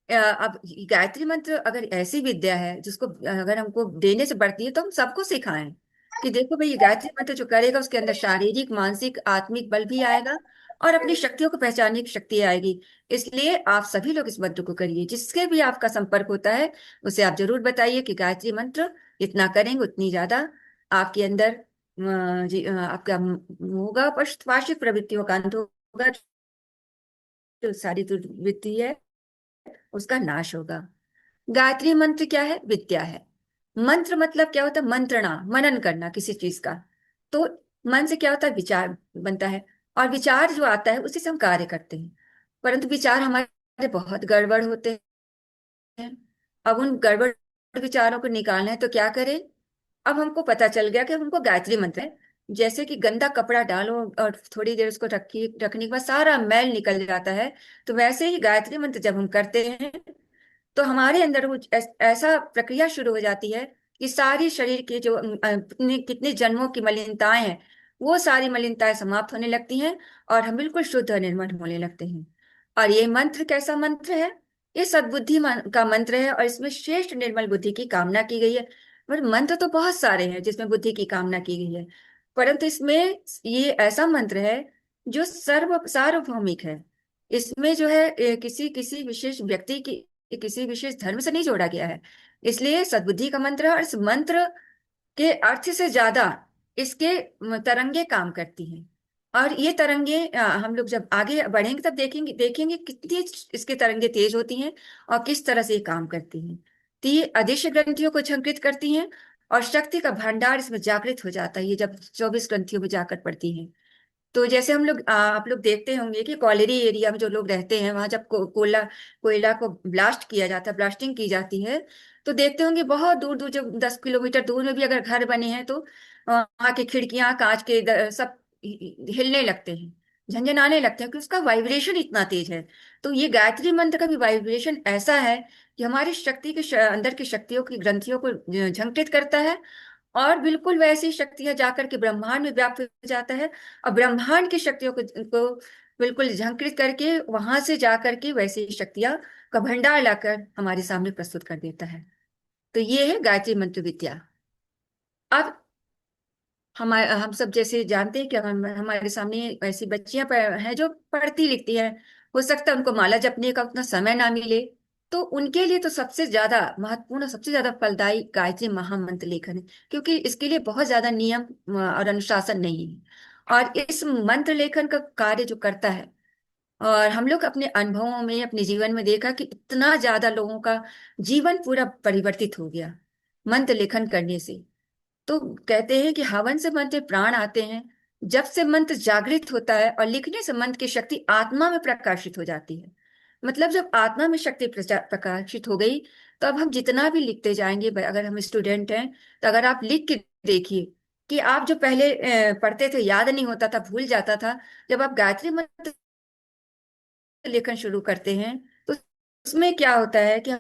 अब गायत्री मंत्र अगर ऐसी विद्या है जिसको अगर हमको देने से बढ़ती है तो हम सबको सिखाएं कि देखो भाई, ये गायत्री मंत्र जो करेगा उसके अंदर शारीरिक, मानसिक, आत्मिक बल भी आएगा, और अपनी शक्तियों को पहचानने की शक्ति आएगी। इसलिए आप सभी लोग इस मंत्र को करिए। जिसके भी आपका संपर्क होता है उसे आप जरूर बताइए कि गायत्री मंत्र इतना करेंगे उतनी ज्यादा आपके अंदर आपका होगा, वार्षिक प्रवृत्तियों का अंत होगा। जो सारी दुर्वृत्ति है उसका नाश होगा। गायत्री मंत्र क्या है? विद्या है। मंत्र मतलब क्या होता है? मंत्रणा, मनन करना किसी चीज का। तो मन से क्या होता है? विचार बनता है, और विचार जो आता है उसी से हम कार्य करते हैं। परंतु विचार हमारे बहुत गड़बड़ होते हैं। अब उन गड़बड़ विचारों को निकालना है तो क्या करें? अब हमको पता चल गया कि हमको गायत्री मंत्र है। जैसे कि गंदा कपड़ा डालो और थोड़ी देर उसको रखने के बाद सारा मैल निकल जाता है, तो वैसे ही गायत्री मंत्र जब हम करते हैं तो हमारे अंदर वो ऐसा प्रक्रिया शुरू हो जाती है कि सारी शरीर के जो कितने जन्मों की मलिनताएं हैं, वो सारी मलिनताएं समाप्त होने लगती हैं, और हम बिल्कुल शुद्ध और निर्मल होने लगते हैं। और ये मंत्र कैसा मंत्र है? ये सद्बुद्धि का मंत्र है, और इसमें श्रेष्ठ निर्मल बुद्धि की कामना की गई है। पर मंत्र तो बहुत सारे हैं जिसमें बुद्धि की कामना की गई है, परंतु इसमें ये ऐसा मंत्र है जो सार्वभौमिक है। इसमें जो है किसी किसी विशेष व्यक्ति की, किसी विशेष धर्म से नहीं जोड़ा गया है। इसलिए सद्बुद्धि का मंत्र है, और इस मंत्र के अर्थ से ज्यादा इसके तरंगे काम करती हैं। और ये तरंगे हम लोग जब आगे बढ़ेंगे तब देखेंगे देखेंगे कितनी इसके तरंगे तेज होती हैं और किस तरह से ये काम करती हैं। तो ये अदृश्य ग्रंथियों को झंकृत करती हैं और शक्ति का भंडार इसमें जागृत हो जाता है ये जब 24 ग्रंथियों में जाकर पड़ती हैं। तो जैसे हम लोग आप लोग देखते होंगे कि कॉलेरी एरिया में जो लोग रहते हैं वहां जब कोयला को ब्लास्ट किया जाता है, ब्लास्टिंग की जाती है, तो देखते होंगे बहुत दूर दूर, जब 10 किलोमीटर दूर में भी अगर घर बने हैं तो वहां की खिड़कियां कांच के सब हिलने लगते हैं, झंझनाने लगते हैं, कि उसका वाइब्रेशन इतना तेज है। तो ये गायत्री मंत्र का भी वाइब्रेशन ऐसा है कि हमारी शक्ति के अंदर की शक्तियों की ग्रंथियों को झंकृत करता है, और बिल्कुल वैसी शक्तियां जाकर के ब्रह्मांड में व्याप्त हो जाता है, और ब्रह्मांड की शक्तियों को बिल्कुल झंकृत करके वहां से जाकर के वैसी शक्तियां का भंडार लाकर हमारे सामने प्रस्तुत कर देता है। तो ये है गायत्री मंत्र विद्या। अब हम सब जैसे जानते हैं कि हमारे सामने ऐसी बच्चियां हैं जो पढ़ती लिखती हैं, हो सकता है उनको माला जपने का उतना समय ना मिले, तो उनके लिए तो सबसे ज्यादा महत्वपूर्ण, सबसे ज्यादा फलदायी गायत्री महामंत्र लेखन है, क्योंकि इसके लिए बहुत ज्यादा नियम और अनुशासन नहीं है। और इस मंत्र लेखन का कार्य जो करता है, और हम लोग अपने अनुभवों में अपने जीवन में देखा कि इतना ज्यादा लोगों का जीवन पूरा परिवर्तित हो गया मंत्र लेखन करने से। तो कहते हैं कि हवन से मंत्र प्राण आते हैं। जब से मंत्र जागृत होता है और लिखने से मंत्र की शक्ति आत्मा में प्रकाशित हो जाती है। मतलब जब आत्मा में शक्ति प्रकाशित हो गई, तो अब हम जितना भी लिखते जाएंगे, अगर हम स्टूडेंट हैं तो अगर आप लिख के देखिए कि आप जो पहले पढ़ते थे याद नहीं होता था, भूल जाता था, जब आप गायत्री मंत्र लेखन शुरू करते हैं तो उसमें क्या होता है कि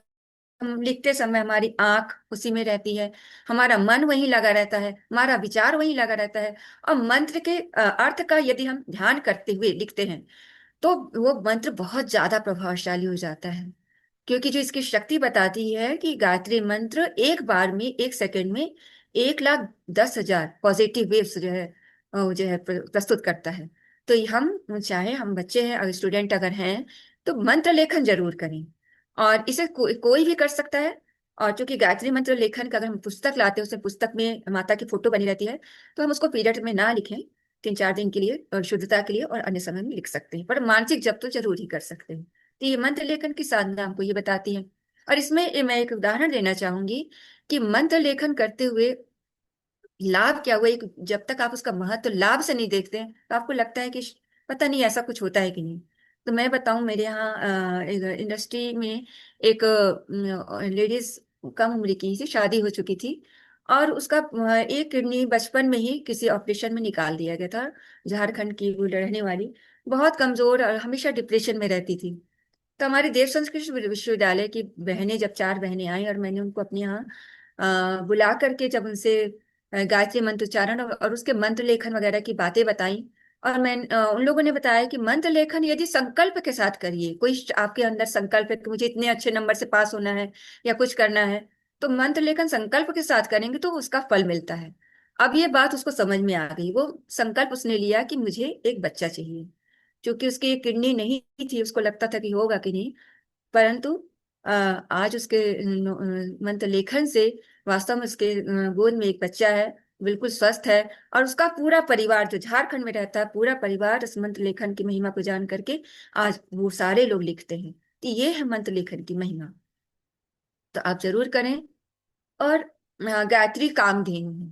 हम लिखते समय हमारी आंख उसी में रहती है, हमारा मन वहीं लगा रहता है, हमारा विचार वहीं लगा रहता है, और मंत्र के अर्थ का यदि हम ध्यान करते हुए लिखते हैं तो वो मंत्र बहुत ज्यादा प्रभावशाली हो जाता है। क्योंकि जो इसकी शक्ति बताती है कि गायत्री मंत्र एक बार में, एक सेकंड में 1,10,000 पॉजिटिव वेव्स जो है जो है प्रस्तुत करता है। तो ये हम चाहे हम बच्चे हैं, अगर स्टूडेंट अगर हैं, तो मंत्र लेखन जरूर करें। और इसे कोई भी कर सकता है। और चूंकि गायत्री मंत्र लेखन का अगर हम पुस्तक लाते हैं, उसमें पुस्तक में माता की फोटो बनी रहती है, तो हम उसको पीरियड में ना लिखें, 3-4 दिन के लिए और शुद्धता के लिए, और अन्य समय में लिख सकते हैं, पर मानसिक जप तो जरूर ही कर सकते हैं। तो ये मंत्र लेखन की साधना हमको ये बताती है। और इसमें मैं एक उदाहरण देना चाहूंगी कि मंत्र लेखन करते हुए लाभ क्या हुआ। एक जब तक आप उसका महत्व लाभ से नहीं देखते हैं तो आपको लगता है कि पता नहीं ऐसा कुछ होता है कि नहीं। तो मैं बताऊं, मेरे यहाँ एक इंडस्ट्री में एक लेडीज कम उम्र की थी, शादी हो चुकी थी, और उसका एक किडनी बचपन में ही किसी ऑपरेशन में निकाल दिया गया था। झारखंड की वो रहने वाली, बहुत कमजोर और हमेशा डिप्रेशन में रहती थी। तो हमारे देव संस्कृत विश्वविद्यालय की बहनें, जब 4 बहनें आई और मैंने उनको अपने यहाँ बुला करके जब उनसे गायत्री मंत्र उच्चारण और उसके मंत्र लेखन वगैरह की बातें बताई, और मैं उन लोगों ने बताया कि मंत्र लेखन यदि संकल्प के साथ करिए, कोई आपके अंदर संकल्प है कि मुझे इतने अच्छे नंबर से पास होना है या कुछ करना है, तो मंत्र लेखन संकल्प के साथ करेंगे तो उसका फल मिलता है। अब ये बात उसको समझ में आ गई, वो संकल्प उसने लिया कि मुझे एक बच्चा चाहिए। क्योंकि उसकी किडनी नहीं थी, उसको लगता था कि होगा कि नहीं, परंतु आज उसके मंत्र लेखन से वास्तव में उसके गोद में एक बच्चा है, बिल्कुल स्वस्थ है। और उसका पूरा परिवार जो झारखंड में रहता है, पूरा परिवार इस मंत्र लेखन की महिमा को जान करके आज वो सारे लोग लिखते हैं। तो ये है मंत्र लेखन की महिमा। तो आप जरूर करें। और गायत्री कामधेनु है।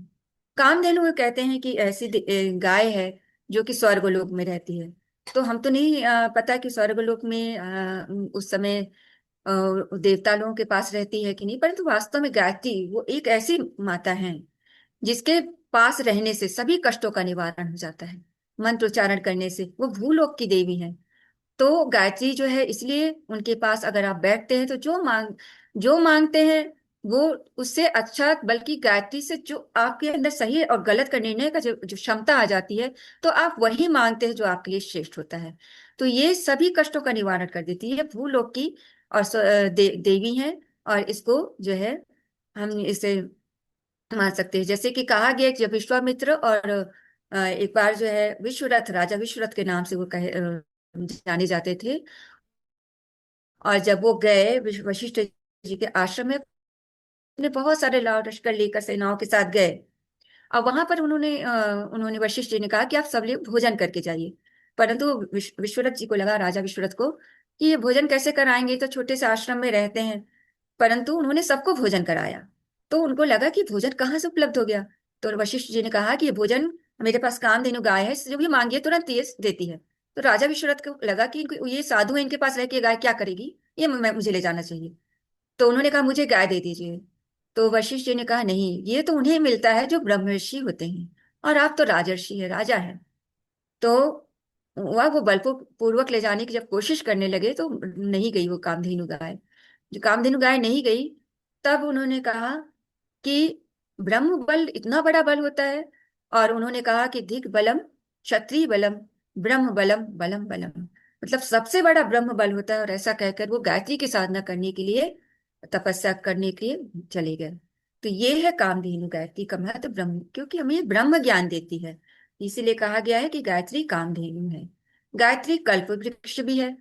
कामधेनु वो कहते हैं कि ऐसी गाय है जो कि स्वर्गलोक में रहती है। तो हम तो नहीं पता कि स्वर्गलोक में उस समय देवता लोगों के पास रहती है कि नहीं, परंतु वास्तव में गायत्री वो एक ऐसी माता है जिसके पास रहने से सभी कष्टों का निवारण हो जाता है। मंत्र उच्चारण करने से वो भूलोक की देवी है। तो गायत्री जो है, इसलिए उनके पास अगर आप बैठते हैं तो जो मांगते हैं वो उससे अच्छा, बल्कि गायत्री से जो आपके अंदर सही और गलत का निर्णय का जो जो क्षमता आ जाती है, तो आप वही मांगते हैं जो आपके लिए श्रेष्ठ होता है। तो ये सभी कष्टों का निवारण कर देती है, भूलोक की और देवी है। और इसको जो है हम इसे मान सकते हैं, जैसे कि कहा गया कि जब विश्वामित्र और एक बार जो है विश्वरथ, राजा विश्वरथ के नाम से वो कहे जाने जाते थे, और जब वो गए वशिष्ठ जी के आश्रम में, उन्हें बहुत सारे लाव लश्कर लेकर सेनाओं के साथ गए। और वहां पर उन्होंने वशिष्ठ जी ने कहा कि आप सब लोग भोजन करके जाइए। परंतु विश्वरथ जी को लगा, राजा विश्वरथ को, कि ये भोजन कैसे कराएंगे, तो छोटे से आश्रम में रहते हैं। परंतु उन्होंने सबको भोजन कराया। तो उनको लगा कि भोजन कहाँ से उपलब्ध हो गया। तो वशिष्ठ जी ने कहा कि ये भोजन मेरे पास कामधेनु गाय है, जो भी मांगिए तुरंत ये देती है। तो राजा विश्वनाथ को लगा कि ये साधु है, इनके पास रह के गाय क्या करेगी, ये मुझे ले जाना चाहिए। तो उन्होंने कहा मुझे गाय दे दीजिए। तो वशिष्ठ जी ने कहा नहीं, ये तो उन्हें मिलता है जो ब्रह्मर्षि होते हैं, और आप तो राजर्षि है, राजा है। तो वह वो बलपूर्वक ले जाने की जब कोशिश करने लगे तो नहीं गई वो कामधेनु गाय। जो कामधेनु गाय नहीं गई, तब उन्होंने कहा कि ब्रह्म बल इतना बड़ा बल होता है। और उन्होंने कहा कि धिक बलम क्षत्रिय बलम ब्रह्म बलम बलम बलम, मतलब सबसे बड़ा ब्रह्म बल होता है। और ऐसा कहकर वो गायत्री की साधना करने के लिए, तपस्या करने के लिए चले गए। तो ये है कामधेनु गायत्री का महत्व, ब्रह्म, क्योंकि हमें ब्रह्म ज्ञान देती है। इसीलिए कहा गया है कि गायत्री कामधेनु है। गायत्री कल्प वृक्ष भी है।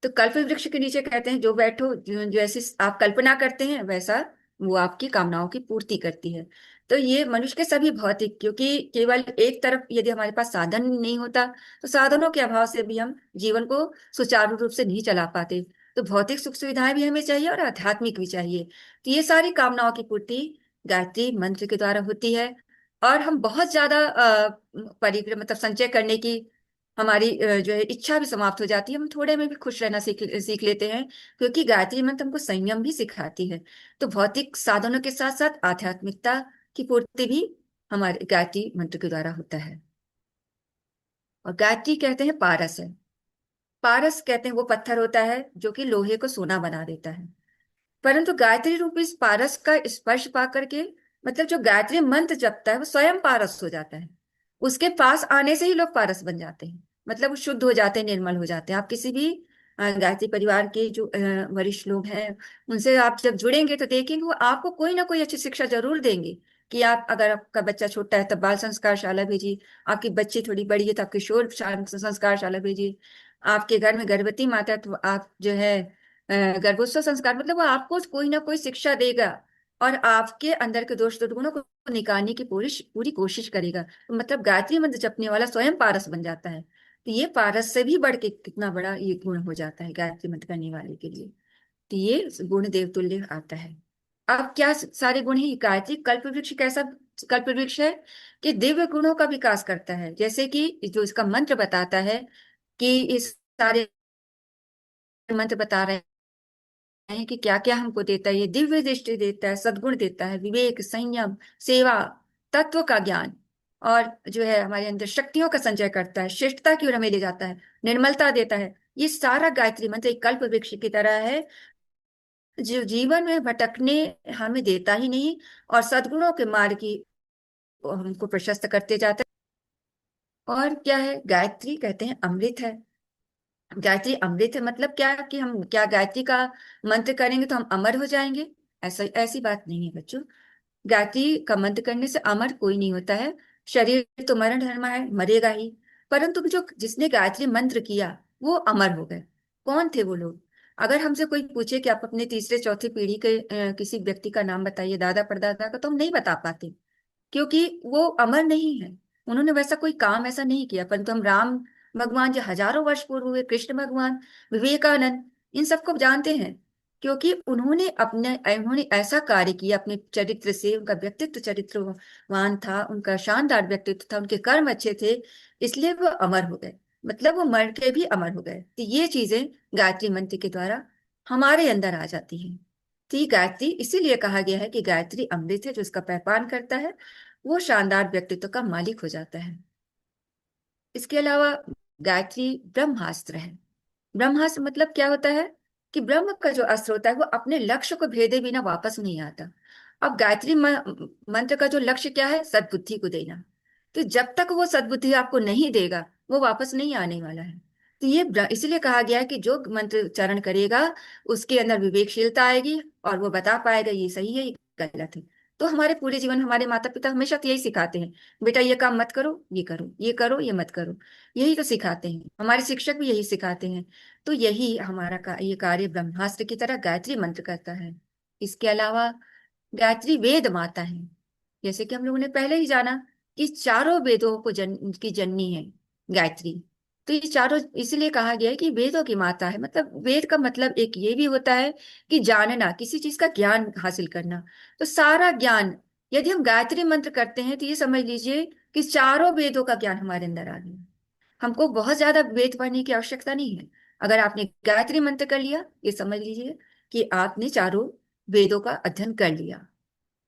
तो कल्प वृक्ष के नीचे कहते हैं जो बैठो, जैसी आप कल्पना करते हैं वैसा वो आपकी कामनाओं की पूर्ति करती है। तो ये मनुष्य के सभी भौतिक, क्योंकि केवल एक तरफ यदि हमारे पास साधन नहीं होता तो साधनों के अभाव से भी हम जीवन को सुचारू रूप से नहीं चला पाते। तो भौतिक सुख सुविधाएं भी हमें चाहिए और आध्यात्मिक भी चाहिए। तो ये सारी कामनाओं की पूर्ति गायत्री मंत्र के द्वारा होती है। और हम बहुत ज्यादा परिक्रम मतलब संचय करने की हमारी जो है इच्छा भी समाप्त हो जाती है। हम थोड़े में भी खुश रहना सीख सीख लेते हैं, क्योंकि गायत्री मंत्र हमको संयम भी सिखाती है। तो भौतिक साधनों के साथ साथ आध्यात्मिकता की पूर्ति भी हमारे गायत्री मंत्र के द्वारा होता है। और गायत्री कहते हैं पारस है। पारस कहते हैं वो पत्थर होता है जो कि लोहे को सोना बना देता है। परंतु गायत्री रूप इस पारस का स्पर्श पा करके, मतलब जो गायत्री मंत्र जपता है वो स्वयं पारस हो जाता है। उसके पास आने से ही लोग पारस बन जाते हैं, मतलब वो शुद्ध हो जाते हैं, निर्मल हो जाते हैं। आप किसी भी गायत्री परिवार के जो वरिष्ठ लोग हैं, उनसे आप जब जुड़ेंगे तो देखेंगे वो आपको कोई ना कोई अच्छी शिक्षा जरूर देंगे। कि आप, अगर आपका बच्चा छोटा है तो बाल संस्कार शाला भेजिए, आपकी बच्ची थोड़ी बड़ी है तो आप किशोर संस्कार शाला भेजिए, आपके घर में गर्भवती माता है तो आप जो है गर्भोत्सव संस्कार, मतलब वो आपको कोई ना कोई शिक्षा देगा और आपके अंदर के दोष दुर्गुणों को निकालने की पूरी पूरी कोशिश करेगा। तो मतलब गायत्री मंत्र जपने वाला स्वयं पारस बन जाता है। तो ये पारस से भी बढ़ के कितना बड़ा ये गुण हो जाता है गायत्री मंत्र करने वाले के लिए। तो ये गुण देवतुल्य आता है। अब क्या सारे गुण ही गायत्री कल्प वृक्ष कैसा कल्प वृक्ष है कि दिव्य गुणों का विकास करता है। जैसे कि जो इसका मंत्र बताता है कि इस सारे मंत्र बता रहे हैं कि क्या क्या हमको देता है। ये दिव्य दृष्टि देता है, सद्गुण देता है, विवेक, संयम, सेवा, तत्व का ज्ञान, और जो है हमारे अंदर शक्तियों का संचय करता है, श्रेष्ठता की ओर हमें ले जाता है, निर्मलता देता है। ये सारा गायत्री मंत्र एक कल्प वृक्ष की तरह है, जो जीवन में भटकने हमें देता ही नहीं, और सद्गुणों के मार्ग की हमको प्रशस्त करते जाता है। और क्या है, गायत्री कहते हैं अमृत है। गायत्री अमृत है मतलब क्या, कि हम क्या गायत्री का मंत्र करेंगे तो हम अमर हो जाएंगे? ऐसा ऐसी बात नहीं है बच्चों। गायत्री का मंत्र करने से अमर कोई नहीं होता है। शरीर तो मरण धर्मा है, मरेगा ही। परंतु जो जिसने गायत्री मंत्र किया वो अमर हो गए। कौन थे वो लोग? अगर हमसे कोई पूछे कि आप अपने तीसरे चौथी पीढ़ी के किसी व्यक्ति का नाम बताइए, दादा परदादा का, तो हम नहीं बता पाते, क्योंकि वो अमर नहीं है। उन्होंने वैसा कोई काम ऐसा नहीं किया। परंतु हम राम भगवान जो हजारों वर्ष पूर्व हुए, कृष्ण भगवान, विवेकानंद, इन सबको जानते हैं, क्योंकि उन्होंने ऐसा कार्य किया अपने चरित्र से। उनका व्यक्तित्व चरित्रवान था, उनका शानदार व्यक्तित्व था, उनके कर्म अच्छे थे, इसलिए वो अमर हो गए। मतलब वो मर के भी अमर हो गए। तो ये चीजें गायत्री मंत्र के द्वारा हमारे अंदर आ जाती हैं। तो ये गायत्री इसीलिए कहा गया है कि गायत्री अमृत है, जो इसका पैपान करता है वो शानदार व्यक्तित्व का मालिक हो जाता है। इसके अलावा गायत्री ब्रह्मास्त्र है। ब्रह्मास्त्र मतलब क्या होता है कि ब्रह्म का जो अस्त्र होता है वो अपने लक्ष्य को भेदे बिना वापस नहीं आता। अब गायत्री मंत्र का जो लक्ष्य क्या है, सद्बुद्धि को देना। तो जब तक वो सद्बुद्धि आपको नहीं देगा वो वापस नहीं आने वाला है। तो ये इसीलिए कहा गया है कि जो मंत्र उच्चारण करेगा उसके अंदर विवेकशीलता आएगी और वो बता पाएगा ये सही है ये गलत है। तो हमारे पूरे जीवन हमारे माता पिता हमेशा तो यही सिखाते हैं, बेटा ये काम मत करो, ये करो, ये करो, ये मत करो। यही तो सिखाते हैं, हमारे शिक्षक भी यही सिखाते हैं। तो यही हमारा ये कार्य ब्रह्मास्त्र की तरह गायत्री मंत्र करता है। इसके अलावा गायत्री वेद माता है। जैसे कि हम लोगों ने पहले ही जाना कि चारों वेदों को की जननी है गायत्री। तो ये चारों इसीलिए कहा गया है कि वेदों की माता है। मतलब वेद का मतलब एक ये भी होता है कि जानना, किसी चीज का ज्ञान हासिल करना। तो सारा ज्ञान, यदि हम गायत्री मंत्र करते हैं तो ये समझ लीजिए कि चारों वेदों का ज्ञान हमारे अंदर आ गया। हमको बहुत ज्यादा वेद पढ़ने की आवश्यकता नहीं है। अगर आपने गायत्री मंत्र कर लिया, ये समझ लीजिए कि आपने चारों वेदों का अध्ययन कर लिया।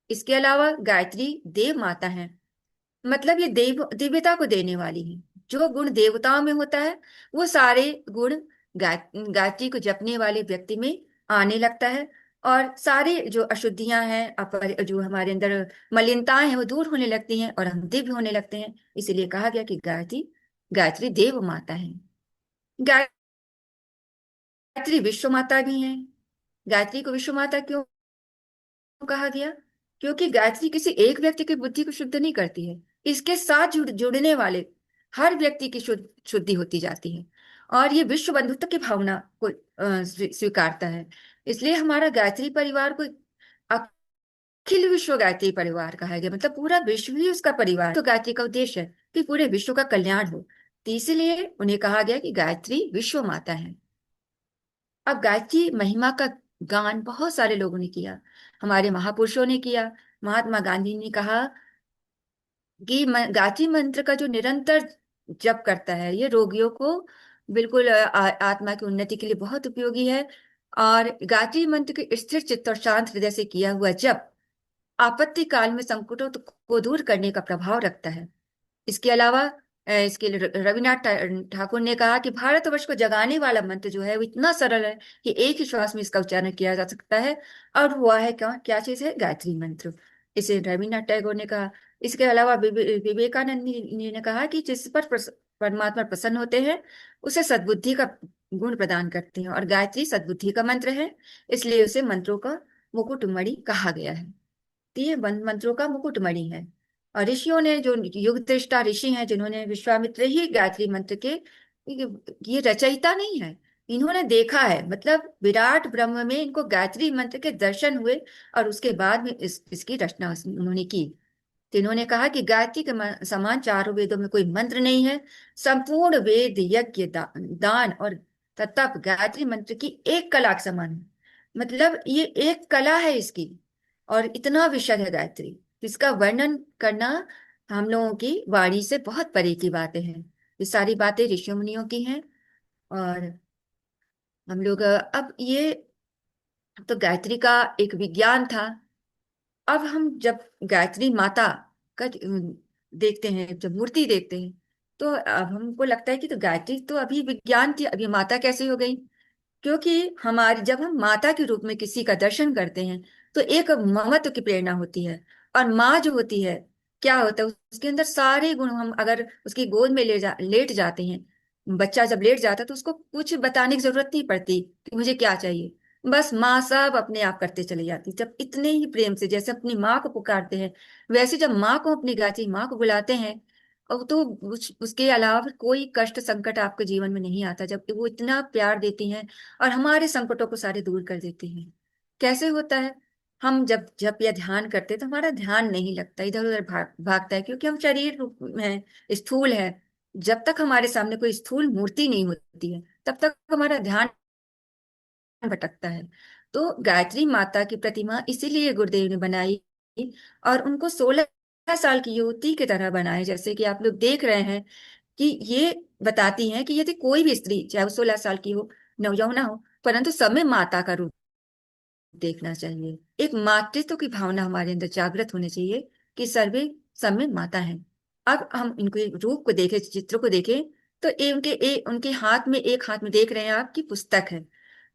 इसके अलावा गायत्री देव माता है। मतलब ये दिव्यता को देने वाली है। जो गुण देवताओं में होता है, वो सारे गुण गायत्री को जपने वाले व्यक्ति में आने लगता है। और सारे जो अशुद्धियां हैं, जो हमारे अंदर मलिनताएं हैं, वो दूर होने लगती हैं और हम दिव्य होने लगते हैं। इसीलिए कहा गया कि गायत्री गायत्री देव माता है। गायत्री विश्व माता भी है। गायत्री को विश्व माता क्यों कहा गया? क्योंकि गायत्री किसी एक व्यक्ति की बुद्धि को शुद्ध नहीं करती है, इसके साथ जुड़ने वाले हर व्यक्ति की शुद्धि होती जाती है। और ये विश्व बंधुत्व की भावना को स्वीकारता है। इसलिए हमारा गायत्री परिवार को अखिल विश्व गायत्री परिवार कहा गया। मतलब पूरा विश्व ही उसका परिवार। तो गायत्री का उद्देश्य है कि पूरे विश्व का कल्याण हो। तो इसीलिए उन्हें कहा गया कि गायत्री विश्व माता है। अब गायत्री महिमा का गान बहुत सारे लोगों ने किया। हमारे महापुरुषों ने किया। महात्मा गांधी ने कहा कि गायत्री मंत्र का जो निरंतर जप करता है, ये रोगियों को बिल्कुल आत्मा की उन्नति के लिए बहुत उपयोगी है। और गायत्री मंत्र के स्थिर चित्त और शांत हृदय से किया हुआ जप आपत्ति काल में संकटों को दूर करने का प्रभाव रखता है। इसके अलावा इसके लिए रविनाथ ठाकुर ने कहा कि भारतवर्ष को जगाने वाला मंत्र जो है वो इतना सरल है कि एक ही श्वास में इसका उच्चारण किया जा सकता है। और हुआ है क्या क्या चीज है? गायत्री मंत्र। इसे रविनाथ टैगोर ने कहा। इसके अलावा विवेकानंद ने कहा कि जिस पर परमात्मा प्रसन्न होते हैं, उसे सद्बुद्धि का गुण प्रदान करते हैं, और गायत्री सद्बुद्धि का मंत्र है। इसलिए उसे मंत्रों का मुकुटमणि कहा गया है। तो ये मंत्रों का मुकुटमणि है। और ऋषियों ने, जो युग दृष्टा ऋषि हैं, जिन्होंने विश्वामित्र ही गायत्री मंत्र के, ये रचयिता नहीं है, इन्होंने देखा है। मतलब विराट ब्रह्म में इनको गायत्री मंत्र के दर्शन हुए और उसके बाद में इसकी रचना उन्होंने की। तो इन्होंने कहा कि गायत्री के समान चारों वेदों में कोई मंत्र नहीं है। संपूर्ण वेद, यज्ञ, दान और तप गायत्री मंत्र की एक कला के समान है। मतलब ये एक कला है इसकी। और इतना विशद है गायत्री, इसका वर्णन करना हम लोगों की वाणी से बहुत परे की बातें हैं। ये सारी बातें ऋषि मुनियों की हैं। और हम लोग अब ये तो गायत्री का एक विज्ञान था। अब हम जब गायत्री माता का देखते हैं, जब मूर्ति देखते हैं, तो अब हमको लगता है कि तो गायत्री तो अभी विज्ञान थी, अभी माता कैसे हो गई? क्योंकि हमारी, जब हम माता के रूप में किसी का दर्शन करते हैं, तो एक ममत्व की प्रेरणा होती है। और माँ जो होती है, क्या होता है उसके अंदर सारे गुण। हम अगर उसकी गोद में लेट जाते हैं, बच्चा जब लेट जाता है, तो उसको कुछ बताने की जरूरत नहीं पड़ती कि मुझे क्या चाहिए। बस माँ सब अपने आप करते चली जाती। जब इतने ही प्रेम से जैसे अपनी माँ को पुकारते हैं, वैसे जब माँ को, अपनी गायत्री माँ को बुलाते हैं, और तो उसके अलावा कोई कष्ट संकट आपके जीवन में नहीं आता, जब वो इतना प्यार देती हैं और हमारे संकटों को सारे दूर कर देती हैं। कैसे होता है? हम जब जब या ध्यान करते हैं, तो हमारा ध्यान नहीं लगता, इधर उधर भागता है, क्योंकि हम शरीर रूप में स्थूल है। जब तक हमारे सामने कोई स्थूल मूर्ति नहीं होती है, तब तक हमारा ध्यान भटकता है। तो गायत्री माता की प्रतिमा इसीलिए गुरुदेव ने बनाई, और उनको 16 साल की युवती की तरह बनाए। जैसे कि आप लोग देख रहे हैं कि ये बताती हैं कि यदि कोई भी स्त्री, चाहे वो 16 साल की हो, नवयौवना हो, परंतु समय माता का रूप देखना चाहिए। एक मातृत्व की भावना हमारे अंदर जागृत होनी चाहिए कि सर्वे समय माता है। अब हम इनके रूप को देखें, चित्र को देखें, तो उनके हाथ में, एक हाथ में देख रहे हैं आपकी पुस्तक है।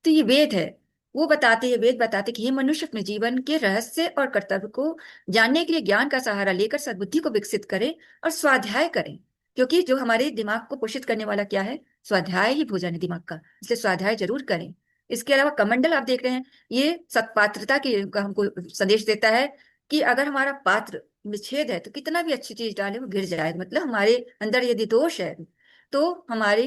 तो ये वेद है। वो बताते हैं, वेद बताते कि ये मनुष्य अपने जीवन के रहस्य और कर्तव्य को जानने के लिए ज्ञान का सहारा लेकर सद्बुद्धि को विकसित करे और स्वाध्याय करें। क्योंकि जो हमारे दिमाग को पोषित करने वाला क्या है? स्वाध्याय ही भोजन है दिमाग का। इसलिए स्वाध्याय जरूर करें। इसके अलावा कमंडल आप देख रहे हैं, ये सत्पात्रता की का हमको संदेश देता है कि अगर हमारा पात्र में छेद है, तो कितना भी अच्छी चीज डाले वो गिर जाएगा। मतलब हमारे अंदर यदि दोष है, तो हमारे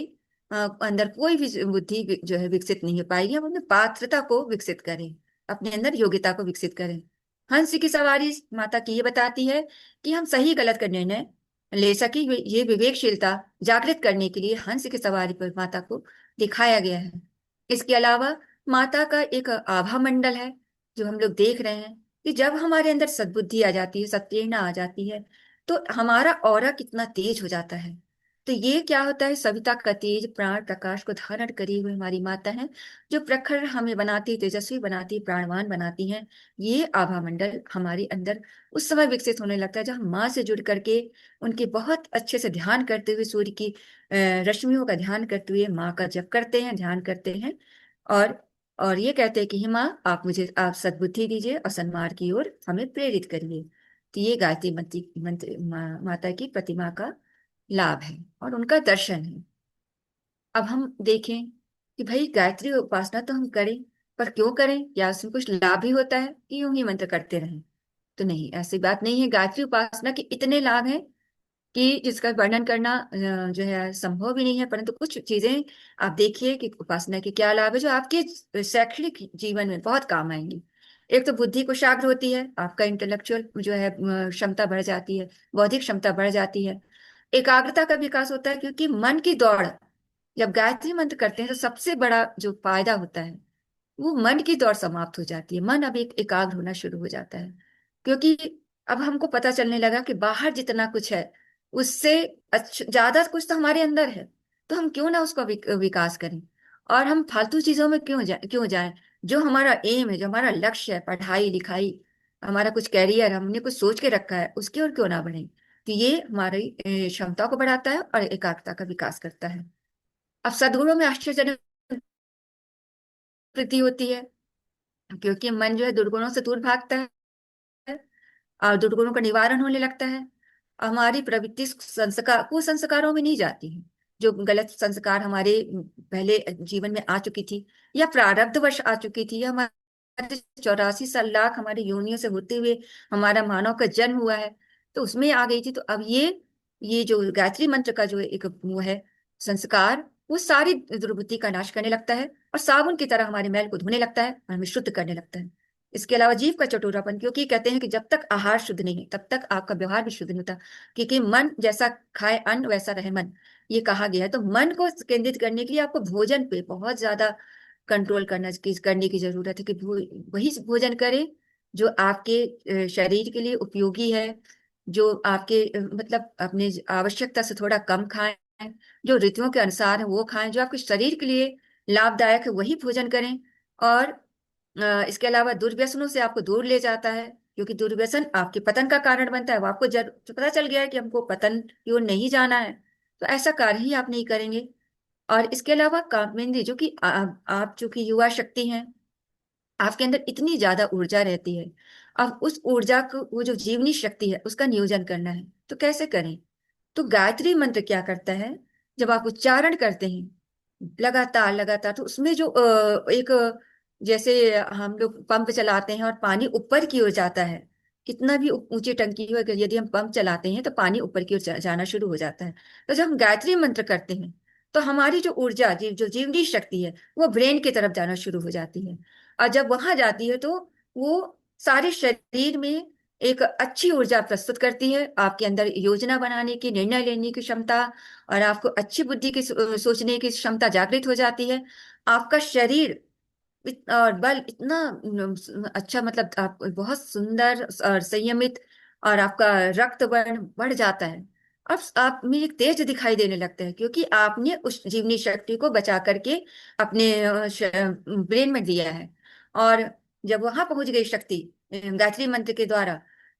अंदर कोई भी बुद्धि जो है विकसित नहीं हो पाएगी। हम अपने पात्रता को विकसित करें, अपने अंदर योग्यता को विकसित करें। हंस की सवारी माता की ये बताती है कि हम सही गलत का निर्णय ले सके, ये विवेकशीलता जागृत करने के लिए हंस की सवारी पर माता को दिखाया गया है। इसके अलावा माता का एक आभा मंडल है जो हम लोग देख रहे हैं कि जब हमारे अंदर सद्बुद्धि आ जाती है, सत्प्रेरणा आ जाती है, तो हमारा ऑरा कितना तेज हो जाता है। तो ये क्या होता है, सविता का तेज प्राण प्रकाश को धारण करे हुए हमारी माता है, जो प्रखर हमें बनाती, तेजस्वी बनाती, प्राणवान बनाती हैं। ये आभा मंडल हमारे अंदर उस समय विकसित होने लगता है जब हम माँ से जुड़ करके उनके बहुत अच्छे से ध्यान करते हुए, सूर्य की रश्मियों का ध्यान करते हुए माँ का जप करते हैं, ध्यान करते हैं। और और ये कहते हैं कि हे माँ, आप सद्बुद्धि दीजिए और सन्मार्ग की ओर हमें प्रेरित करिए। तो ये गायत्री मंत्र माता की प्रतिमा का लाभ है और उनका दर्शन है। अब हम देखें कि भाई गायत्री उपासना तो हम करें, पर क्यों करें? क्या उसमें कुछ लाभ भी होता है कि यूं ही मंत्र करते रहें? तो नहीं, ऐसी बात नहीं है। गायत्री उपासना के इतने लाभ हैं कि जिसका वर्णन करना जो है संभव भी नहीं है। परंतु कुछ चीजें आप देखिए कि उपासना के क्या लाभ है जो आपके शैक्षणिक जीवन में बहुत काम आएंगी। एक तो बुद्धि कुशाग्र होती है, आपका इंटेलेक्चुअल जो है क्षमता बढ़ जाती है, बौद्धिक क्षमता बढ़ जाती है। एकाग्रता का विकास होता है, क्योंकि मन की दौड़, जब गायत्री मंत्र करते हैं तो सबसे बड़ा जो फायदा होता है वो मन की दौड़ समाप्त हो जाती है। मन अब एक एकाग्र होना शुरू हो जाता है, क्योंकि अब हमको पता चलने लगा कि बाहर जितना कुछ है उससे ज्यादा कुछ तो हमारे अंदर है। तो हम क्यों ना उसका विकास करें, और हम फालतू चीजों में क्यों जाएं? जो हमारा एम है, जो हमारा लक्ष्य है, पढ़ाई लिखाई, हमारा कुछ कैरियर हमने कुछ सोच के रखा है, उसकी ओर क्यों ना बढ़े? तो ये हमारी क्षमता को बढ़ाता है और एकाग्रता का विकास करता है। अब सदगुणों में आश्चर्यजनक वृद्धि होती है, क्योंकि मन जो है दुर्गुणों से दूर भागता है और दुर्गुणों का निवारण होने लगता है। हमारी प्रवृत्ति संस्कार कुसंस्कारों में नहीं जाती है। जो गलत संस्कार हमारे पहले जीवन में आ चुकी थी, या प्रारब्धवश आ चुकी थी, या हमारे 84 लाख हमारी योनियों से होते हुए हमारा मानव का जन्म हुआ है, तो उसमें आ गई थी। तो अब ये जो गायत्री मंत्र का जो एक वो है संस्कार, वो सारी दुर्बुद्धि का नाश करने लगता है और साबुन की तरह हमारे मैल को धोने लगता है और हमें शुद्ध करने लगता है। इसके अलावा जीव का चटोरापन, क्योंकि कहते हैं कि जब तक आहार शुद्ध नहीं है तब तक आपका व्यवहार भी शुद्ध नहीं होता, क्योंकि मन जैसा खाए अन्न वैसा रहे मन, ये कहा गया है। तो मन को केंद्रित करने के लिए आपको भोजन पे बहुत ज्यादा कंट्रोल करने की जरूरत है कि वही भोजन करें जो आपके शरीर के लिए उपयोगी है, जो आपके मतलब अपने आवश्यकता से थोड़ा कम खाएं, जो ऋतुओं के अनुसार है वो खाएं, जो आपके शरीर के लिए लाभदायक है वही भोजन करें। और इसके अलावा दुर्व्यसनों से आपको दूर ले जाता है, क्योंकि दुर्व्यसन आपके पतन का कारण बनता है। वो आपको जब पता चल गया है कि हमको पतन की ओर नहीं जाना है, तो ऐसा कार्य ही आप नहीं करेंगे। और इसके अलावा कामेंद्रिय, जो कि आप जो कि युवा शक्ति हैं, आपके अंदर इतनी ज्यादा ऊर्जा रहती है। अब उस ऊर्जा को, वो जो जीवनी शक्ति है, उसका नियोजन करना है, तो कैसे करें? तो गायत्री मंत्र क्या करता है, जब आप उच्चारण करते हैं लगातार लगातार, तो उसमें जो एक जैसे हम लोग पंप चलाते हैं और पानी ऊपर की ओर जाता है, कितना भी ऊंची टंकी हो, अगर यदि हम पंप चलाते हैं तो पानी ऊपर की ओर जाना शुरू हो जाता है। तो जब हम गायत्री मंत्र करते हैं तो हमारी जो ऊर्जा, जो जीवनी शक्ति है, वो ब्रेन की तरफ जाना शुरू हो जाती है। और जब वहां जाती है तो वो सारे शरीर में एक अच्छी ऊर्जा प्रस्तुत करती है। आपके अंदर योजना बनाने की, निर्णय लेने की क्षमता और आपको अच्छी बुद्धि की सोचने की क्षमता जागृत हो जाती है। आपका शरीर और बल इतना अच्छा, मतलब आप बहुत सुंदर और संयमित, और आपका रक्त वर्ण बढ़ जाता है। अब आप में एक तेज दिखाई देने लगता है, क्योंकि आपने उस जीवनी शक्ति को बचा करके अपने ब्रेन में दिया है। और जब वहां पहुंच गई शक्ति गायत्री मंत्र के द्वारा,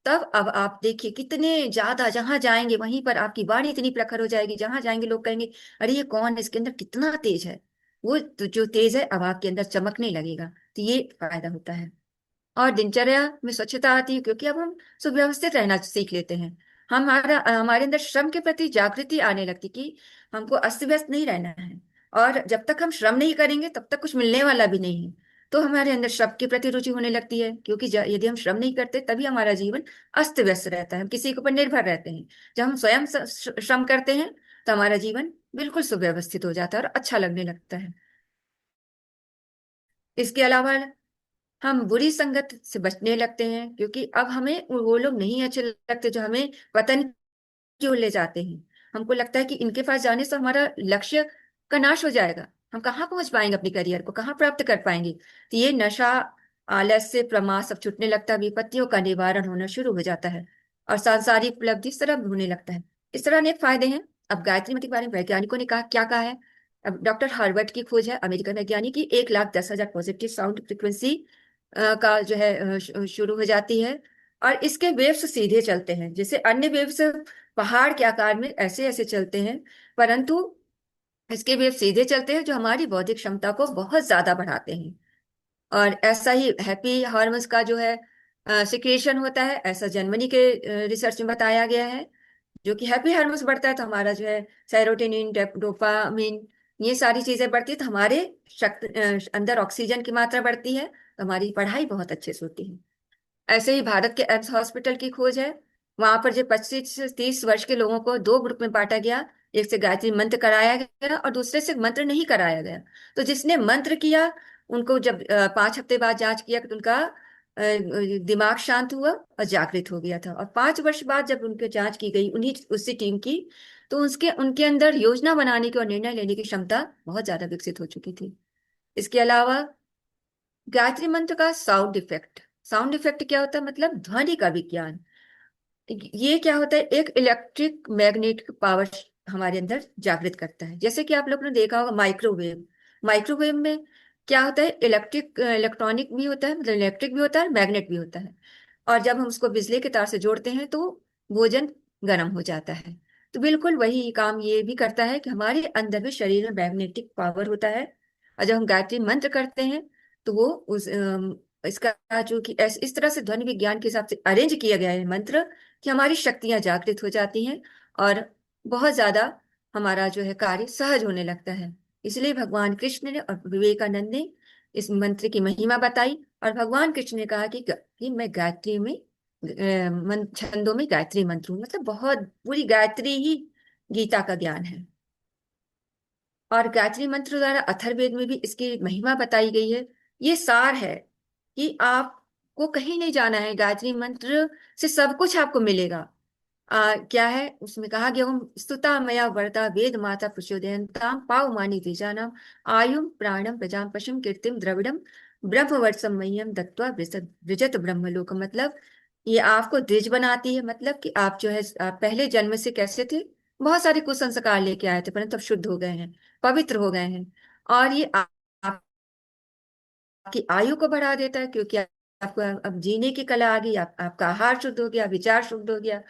तब अब आप देखिए कितने ज्यादा, जहां जाएंगे वहीं पर आपकी वाणी इतनी प्रखर हो जाएगी, जहां जाएंगे लोग कहेंगे अरे ये कौन है, इसके अंदर कितना तेज है। वो तो जो तेज है अब आपके अंदर चमकने लगेगा। तो ये फायदा होता है। और दिनचर्या में स्वच्छता आती है, क्योंकि अब हम सुव्यवस्थित रहना सीख लेते हैं। हमारे अंदर श्रम के प्रति जागृति आने लगती कि हमको अस्त व्यस्त नहीं रहना है। और जब तक हम श्रम नहीं करेंगे तब तक कुछ मिलने वाला भी नहीं है। तो हमारे अंदर श्रम के प्रति रुचि होने लगती है, क्योंकि यदि हम श्रम नहीं करते तभी हमारा जीवन अस्त व्यस्त रहता है, हम किसी के ऊपर निर्भर रहते हैं। जब हम स्वयं श्रम करते हैं तो हमारा जीवन बिल्कुल सुव्यवस्थित हो जाता है और अच्छा लगने लगता है। इसके अलावा हम बुरी संगत से बचने लगते हैं, क्योंकि अब हमें वो लोग नहीं अच्छे लगते जो हमें पतन जोड़ ले जाते हैं। हमको लगता है कि इनके पास जाने से हमारा लक्ष्य का नाश हो जाएगा, हम कहाँ पहुंच पाएंगे, अपने करियर को कहाँ प्राप्त कर पाएंगे। तो ये नशा, आलस्य, प्रमाद सब छूटने लगता है, विपत्तियों का निवारण होना शुरू हो जाता है और सांसारिक उपलब्धि इस तरह होने लगता है। इस तरह अनेक फायदे हैं। अब गायत्री मंत्र के बारे में वैज्ञानिकों ने कहा, क्या कहा है। अब डॉक्टर हार्वर्ड की खोज है, अमेरिकन वैज्ञानिक की, 1,10,000 पॉजिटिव साउंड फ्रिक्वेंसी का जो है शुरू हो जाती है। और इसके वेव्स सीधे चलते हैं, जैसे अन्य वेव्स पहाड़ के आकार में ऐसे ऐसे चलते हैं, परंतु इसके वेव सीधे चलते हैं, जो हमारी बौद्धिक क्षमता को बहुत ज्यादा बढ़ाते हैं। और ऐसा ही हैप्पी हार्मोन्स का जो है सिक्रेशन होता है, ऐसा जर्मनी के रिसर्च में बताया गया है। जो कि हैप्पी हार्मोन्स बढ़ता है तो हमारा जो है सेरोटोनिन, डोपामिन, ये सारी चीजें बढ़ती है, तो हमारे अंदर ऑक्सीजन की मात्रा बढ़ती है, तो हमारी पढ़ाई बहुत अच्छे से होती है। ऐसे ही भारत के एम्स हॉस्पिटल की खोज है। वहां पर जो 25 से 30 वर्ष के लोगों को दो ग्रुप में बांटा गया। एक से गायत्री मंत्र कराया गया और दूसरे से मंत्र नहीं कराया गया। तो जिसने मंत्र किया, उनको जब 5 हफ्ते बाद जांच किया तो उनका दिमाग शांत हुआ और जागृत हो गया था। और 5 वर्ष बाद जब उनकी जांच की गई उन्हीं उसी टीम की, तो उसके उनके अंदर योजना बनाने की और निर्णय लेने की क्षमता बहुत ज्यादा विकसित हो चुकी थी। इसके अलावा गायत्री मंत्र का साउंड इफेक्ट, साउंड इफेक्ट क्या होता है, मतलब ध्वनि का विज्ञान। ये क्या होता है, एक इलेक्ट्रिक मैग्नेटिक पावर हमारे अंदर जागृत करता है। जैसे कि आप लोगों ने देखा होगा माइक्रोवेव, माइक्रोवेव में क्या होता है, इलेक्ट्रॉनिक भी होता है, मतलब इलेक्ट्रिक भी होता है, मैग्नेट भी होता है। और जब हम उसको बिजली के तार से जोड़ते हैं तो भोजन गर्म हो जाता है। तो बिल्कुल वही काम ये भी करता है कि हमारे अंदर भी शरीर में मैग्नेटिक पावर होता है। और जब हम गायत्री मंत्र करते हैं तो वो उस इसका जो कि इस तरह से ध्वनि विज्ञान के हिसाब से अरेंज किया गया है मंत्र, कि हमारी शक्तियां जागृत हो जाती हैं और बहुत ज्यादा हमारा जो है कार्य सहज होने लगता है। इसलिए भगवान कृष्ण ने और विवेकानंद ने इस मंत्र की महिमा बताई। और भगवान कृष्ण ने कहा कि मैं गायत्री में छंदों में गायत्री मंत्र हूँ, मतलब बहुत पूरी गायत्री ही गीता का ज्ञान है। और गायत्री मंत्र द्वारा अथर्ववेद में भी इसकी महिमा बताई गई है। ये सार है कि आपको कहीं नहीं जाना है, गायत्री मंत्र से सब कुछ आपको मिलेगा। क्या है उसमें कहा गया, ओम स्तुता मया वरदा वेद माता प्रचोदयन्ताम पाव मानी द्विजानाम आयुम प्राणम प्रजाम पशुम कीर्तिम द्रविड़म ब्रह्मवर्षम मह्यम दत्वा विजत ब्रह्मलोक। मतलब ये आपको द्विज बनाती है, मतलब कि आप जो है पहले जन्म से कैसे थे, बहुत सारे कुसंस्कार लेके आए थे, परंतु अब शुद्ध हो गए हैं, पवित्र हो गए हैं। और ये आपकी आयु को बढ़ा देता है, क्योंकि आपको अब जीने की कला आ गई, आपका आहार शुद्ध हो गया, विचार शुद्ध हो गया।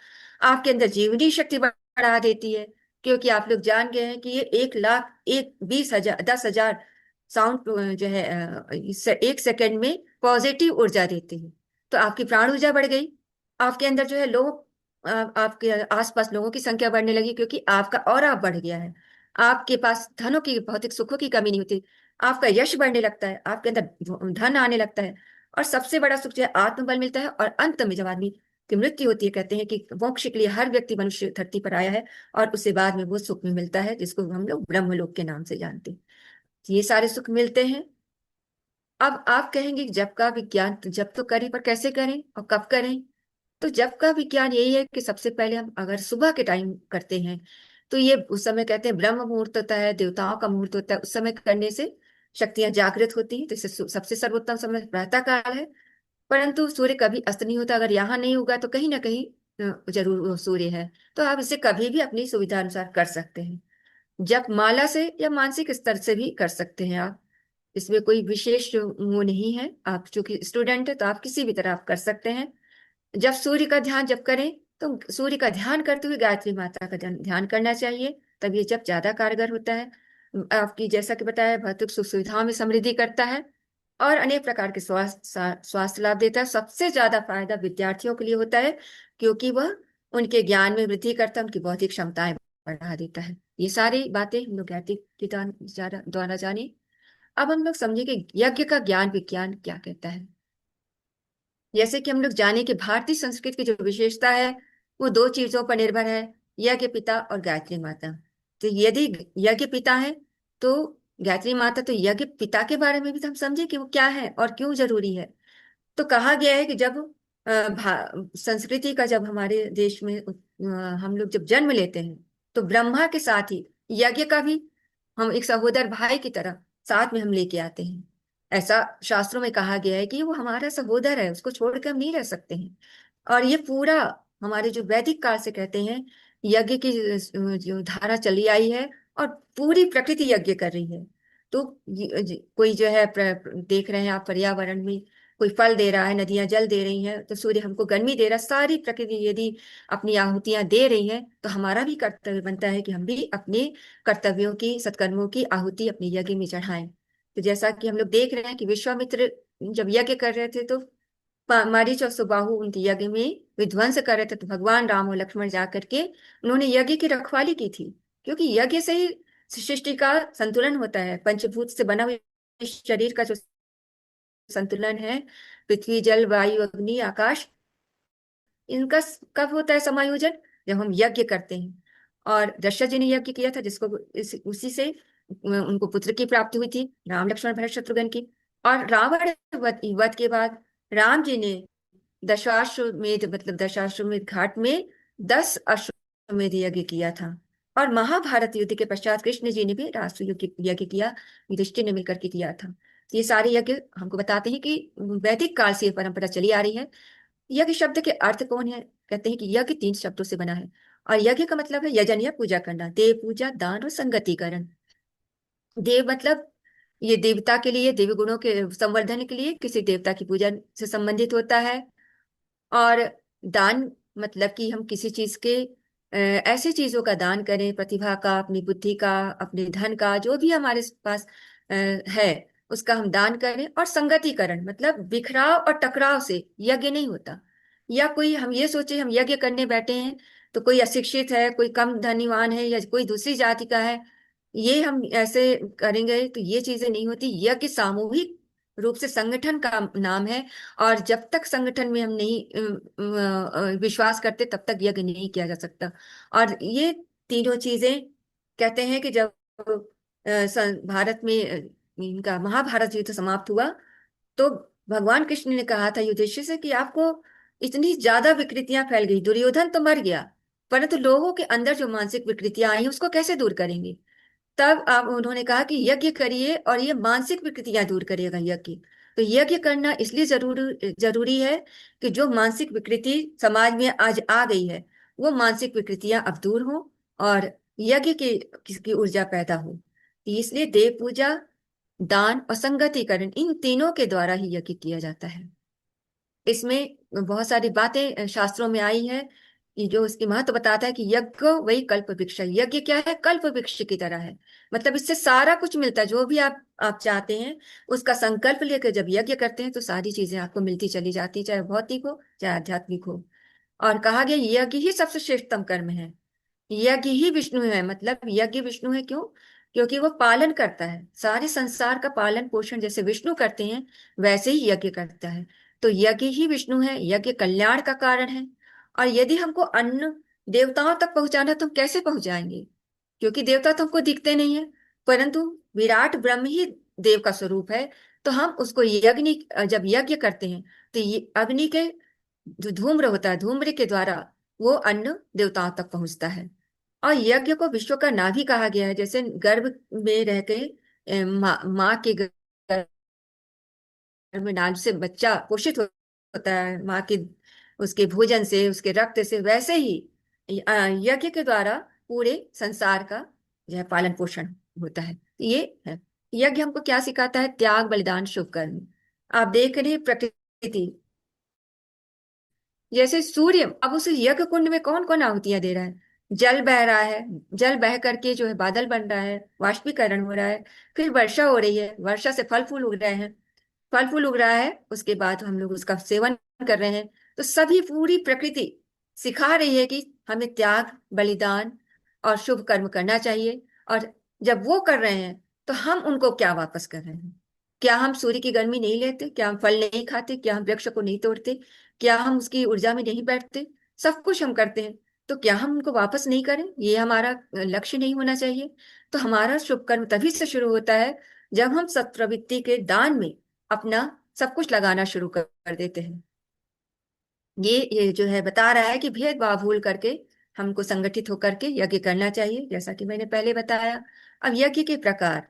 आपके अंदर जीवनी शक्ति बढ़ा देती है, क्योंकि आप लोग जान गए हैं कि ये 1,00,000 20,000 10,000 साउंड जो है 1 सेकंड में पॉजिटिव ऊर्जा देती है। तो आपकी प्राण ऊर्जा बढ़ गई। आपके अंदर जो है लोग आपके आसपास लोगों की संख्या बढ़ने लगी, क्योंकि आपका ऑरा बढ़ गया है। आपके पास धनों की, भौतिक सुखों की कमी नहीं होती। आपका यश बढ़ने लगता है, आपके अंदर धन आने लगता है। और सबसे बड़ा सुख जो है आत्मबल मिलता है। और अंत में जब आदमी की मृत्यु होती है, कहते हैं कि मोक्ष के लिए हर व्यक्ति मनुष्य धरती पर आया है, और उसके बाद में वो सुख में मिलता है जिसको हम लोग ब्रह्मलोक के नाम से जानते हैं। ये सारे सुख मिलते हैं। अब आप कहेंगे कि जब का विज्ञान, तो जब तो करें, पर कैसे करें और कब करें। तो जब का विज्ञान यही है कि सबसे पहले हम अगर सुबह के टाइम करते हैं, तो ये उस समय कहते हैं ब्रह्म मुहूर्त होता है, देवताओं का मुहूर्त होता है, उस समय करने से शक्तियां जागृत होती हैं। तो इससे सबसे सर्वोत्तम समय प्रातः काल है। परंतु सूर्य कभी अस्त नहीं होता, अगर यहाँ नहीं होगा तो कहीं ना कहीं जरूर वो सूर्य है। तो आप इसे कभी भी अपनी सुविधा अनुसार कर सकते हैं। जप माला से या मानसिक स्तर से भी कर सकते हैं आप। इसमें कोई विशेष वो नहीं है, आप चूंकि स्टूडेंट है तो आप किसी भी तरह आप कर सकते हैं। जब सूर्य का ध्यान जब करें, तो सूर्य का ध्यान करते हुए गायत्री माता का ध्यान करना चाहिए, तब ये जब ज्यादा कारगर होता है। आपकी जैसा कि बताया, भौतिक सुख सुविधाओं में समृद्धि करता है और अनेक प्रकार के स्वास्थ्य लाभ देता है। सबसे ज्यादा फायदा विद्यार्थियों के लिए होता है, क्योंकि वह उनके ज्ञान में वृद्धि करता है, उनकी बौद्धिक क्षमताएं बढ़ा देता है। ये सारी बातें हम लोग गायत्री के द्वारा जाने। अब हम लोग समझे कि यज्ञ का ज्ञान विज्ञान क्या कहता है। जैसे कि हम लोग जाने कि भारतीय संस्कृति की जो विशेषता है, वो दो चीजों पर निर्भर है, यज्ञ पिता और गायत्री माता। तो यदि यज्ञ पिता है, तो गायत्री माता, तो यज्ञ पिता के बारे में भी तो हम समझे कि वो क्या है और क्यों जरूरी है। तो कहा गया है कि जब संस्कृति का जब हमारे देश में हम लोग जब जन्म लेते हैं तो ब्रह्मा के साथ ही यज्ञ का भी हम एक सहोदर भाई की तरह साथ में हम लेके आते हैं। ऐसा शास्त्रों में कहा गया है कि वो हमारा सहोदर है, उसको छोड़कर हम नहीं रह सकते हैं। और ये पूरा हमारे जो वैदिक काल से कहते हैं यज्ञ की जो धारा चली आई है, और पूरी प्रकृति यज्ञ कर रही है। तो कोई जो है देख रहे हैं आप पर्यावरण में, कोई फल दे रहा है, नदियां जल दे रही हैं, तो सूर्य हमको गर्मी दे रहा है, सारी प्रकृति यदि अपनी आहुतियां दे रही है तो हमारा भी कर्तव्य बनता है कि हम भी अपने कर्तव्यों की, सत्कर्मों की आहुति अपने यज्ञ में चढ़ाएं। तो जैसा कि हम लोग देख रहे हैं कि विश्वामित्र जब यज्ञ कर रहे थे तो मारीच और सुबाहु उनके यज्ञ में विध्वंस कर रहे थे, तो भगवान राम और लक्ष्मण जा करके उन्होंने यज्ञ की रखवाली की थी। क्योंकि यज्ञ से ही सृष्टि का संतुलन होता है, पंचभूत से बना हुआ इस शरीर का जो संतुलन है, पृथ्वी जल वायु अग्नि आकाश, इनका कब होता है समायोजन? जब हम यज्ञ करते हैं। और दशरथ जी ने यज्ञ किया था, जिसको उसी से उनको पुत्र की प्राप्ति हुई थी, राम लक्ष्मण भरत शत्रुघ्न की। और रावण वध के बाद राम जी ने दशाश्वमेध, मतलब दशाश्वमेध घाट में 10 अश्वमेध यज्ञ किया था। और महाभारत युद्ध के पश्चात कृष्ण जी ने भी राष्ट्र यज्ञ किया, युधिष्ठिर ने मिलकर के किया था। तो ये सारे यज्ञ हमको बताते हैं कि वैदिक काल से ये परंपरा चली आ रही है। यज्ञ शब्द के अर्थ कौन है? कहते हैं कि यज्ञ 3 शब्दों से बना है। और यज्ञ का मतलब है यजन या पूजा करना, देव पूजा, दान और संगतिकरण। देव मतलब ये देवता के लिए, देवी गुणों के संवर्धन के लिए किसी देवता की पूजा से संबंधित होता है। और दान मतलब कि हम किसी चीज के ऐसी चीजों का दान करें, प्रतिभा का, अपनी बुद्धि का, अपने धन का, जो भी हमारे पास है उसका हम दान करें। और संगतिकरण मतलब बिखराव और टकराव से यज्ञ नहीं होता। या कोई हम ये सोचे हम यज्ञ करने बैठे हैं तो कोई अशिक्षित है, कोई कम धनीवान है, या कोई दूसरी जाति का है, ये हम ऐसे करेंगे तो ये चीजें नहीं होती। यज्ञ सामूहिक रूप से संगठन का नाम है। और जब तक संगठन में हम नहीं विश्वास करते तब तक यज्ञ नहीं किया जा सकता। और ये तीनों चीजें कहते हैं कि जब भारत में इनका महाभारत युद्ध समाप्त हुआ तो भगवान कृष्ण ने कहा था युधिष्ठिर से कि आपको इतनी ज्यादा विकृतियां फैल गई, दुर्योधन तो मर गया, परंतु लोगों के अंदर जो मानसिक विकृतियां आई हैं उसको कैसे दूर करेंगे? तब आप उन्होंने कहा कि यज्ञ करिए और ये मानसिक विकृतियां दूर करिएगा यज्ञ। तो यज्ञ करना इसलिए जरूरी है कि जो मानसिक विकृति समाज में आज आ गई है वो मानसिक विकृतियां अब दूर हो, और यज्ञ की ऊर्जा पैदा हो। इसलिए देव पूजा, दान और संगतिकरण, इन तीनों के द्वारा ही यज्ञ किया जाता है। इसमें बहुत सारी बातें शास्त्रों में आई है कि जो इसकी महत्व बताता है कि यज्ञ वही कल्प वृक्ष है। यज्ञ क्या है? कल्प वृक्ष की तरह है। मतलब इससे सारा कुछ मिलता है, जो भी आप चाहते हैं उसका संकल्प लेकर जब यज्ञ करते हैं तो सारी चीजें आपको मिलती चली जाती, चाहे भौतिक हो चाहे आध्यात्मिक हो। और कहा गया यज्ञ ही सबसे श्रेष्ठतम कर्म है। यज्ञ ही विष्णु है। मतलब यज्ञ विष्णु है क्यों? क्योंकि वो पालन करता है, सारे संसार का पालन पोषण जैसे विष्णु करते हैं वैसे ही यज्ञ करता है। तो यज्ञ ही विष्णु है, यज्ञ कल्याण का कारण है। और यदि हमको अन्न देवताओं तक पहुंचाना तो हम कैसे पहुंचाएंगे? क्योंकि देवता तो हमको दिखते नहीं है, परंतु विराट ब्रह्म ही देव का स्वरूप है। तो हम उसको यज्ञ, जब यज्ञ करते हैं तो ये अग्नि के जो धूम्र होता है, धूम्र के द्वारा वो अन्न देवताओं तक पहुंचता है। और यज्ञ को विश्व का नाभि कहा गया है। जैसे गर्भ में रह के माँ के गर्भ में नाल से बच्चा पोषित होता है, माँ के उसके भोजन से, उसके रक्त से, वैसे ही यज्ञ के द्वारा पूरे संसार का जो है पालन पोषण होता है। ये है यज्ञ। हमको क्या सिखाता है? त्याग, बलिदान, शुभ कर्म। आप देख रहे हैं प्रकृति, जैसे सूर्य अब उस यज्ञ कुंड में कौन कौन आहुतियां दे रहा है? जल बह रहा है, जल बह करके जो है बादल बन रहा है, वाष्पीकरण हो रहा है, फिर वर्षा हो रही है, वर्षा से फल फूल उग रहे हैं, फल फूल उग रहा है, उसके बाद हम लोग उसका सेवन कर रहे हैं। तो सभी पूरी प्रकृति सिखा रही है कि हमें त्याग, बलिदान और शुभ कर्म करना चाहिए। और जब वो कर रहे हैं तो हम उनको क्या वापस कर रहे हैं? क्या हम सूर्य की गर्मी नहीं लेते? क्या हम फल नहीं खाते? क्या हम वृक्ष को नहीं तोड़ते? क्या हम उसकी ऊर्जा में नहीं बैठते? सब कुछ हम करते हैं, तो क्या हम उनको वापस नहीं करें? ये हमारा लक्ष्य नहीं होना चाहिए? तो हमारा शुभ कर्म तभी से शुरू होता है जब हम सत्प्रवृत्ति के दान में अपना सब कुछ लगाना शुरू कर देते हैं। ये जो है बता रहा है कि भेदभाव भूल करके हमको संगठित होकर के यज्ञ करना चाहिए, जैसा कि मैंने पहले बताया। अब यज्ञ के प्रकार,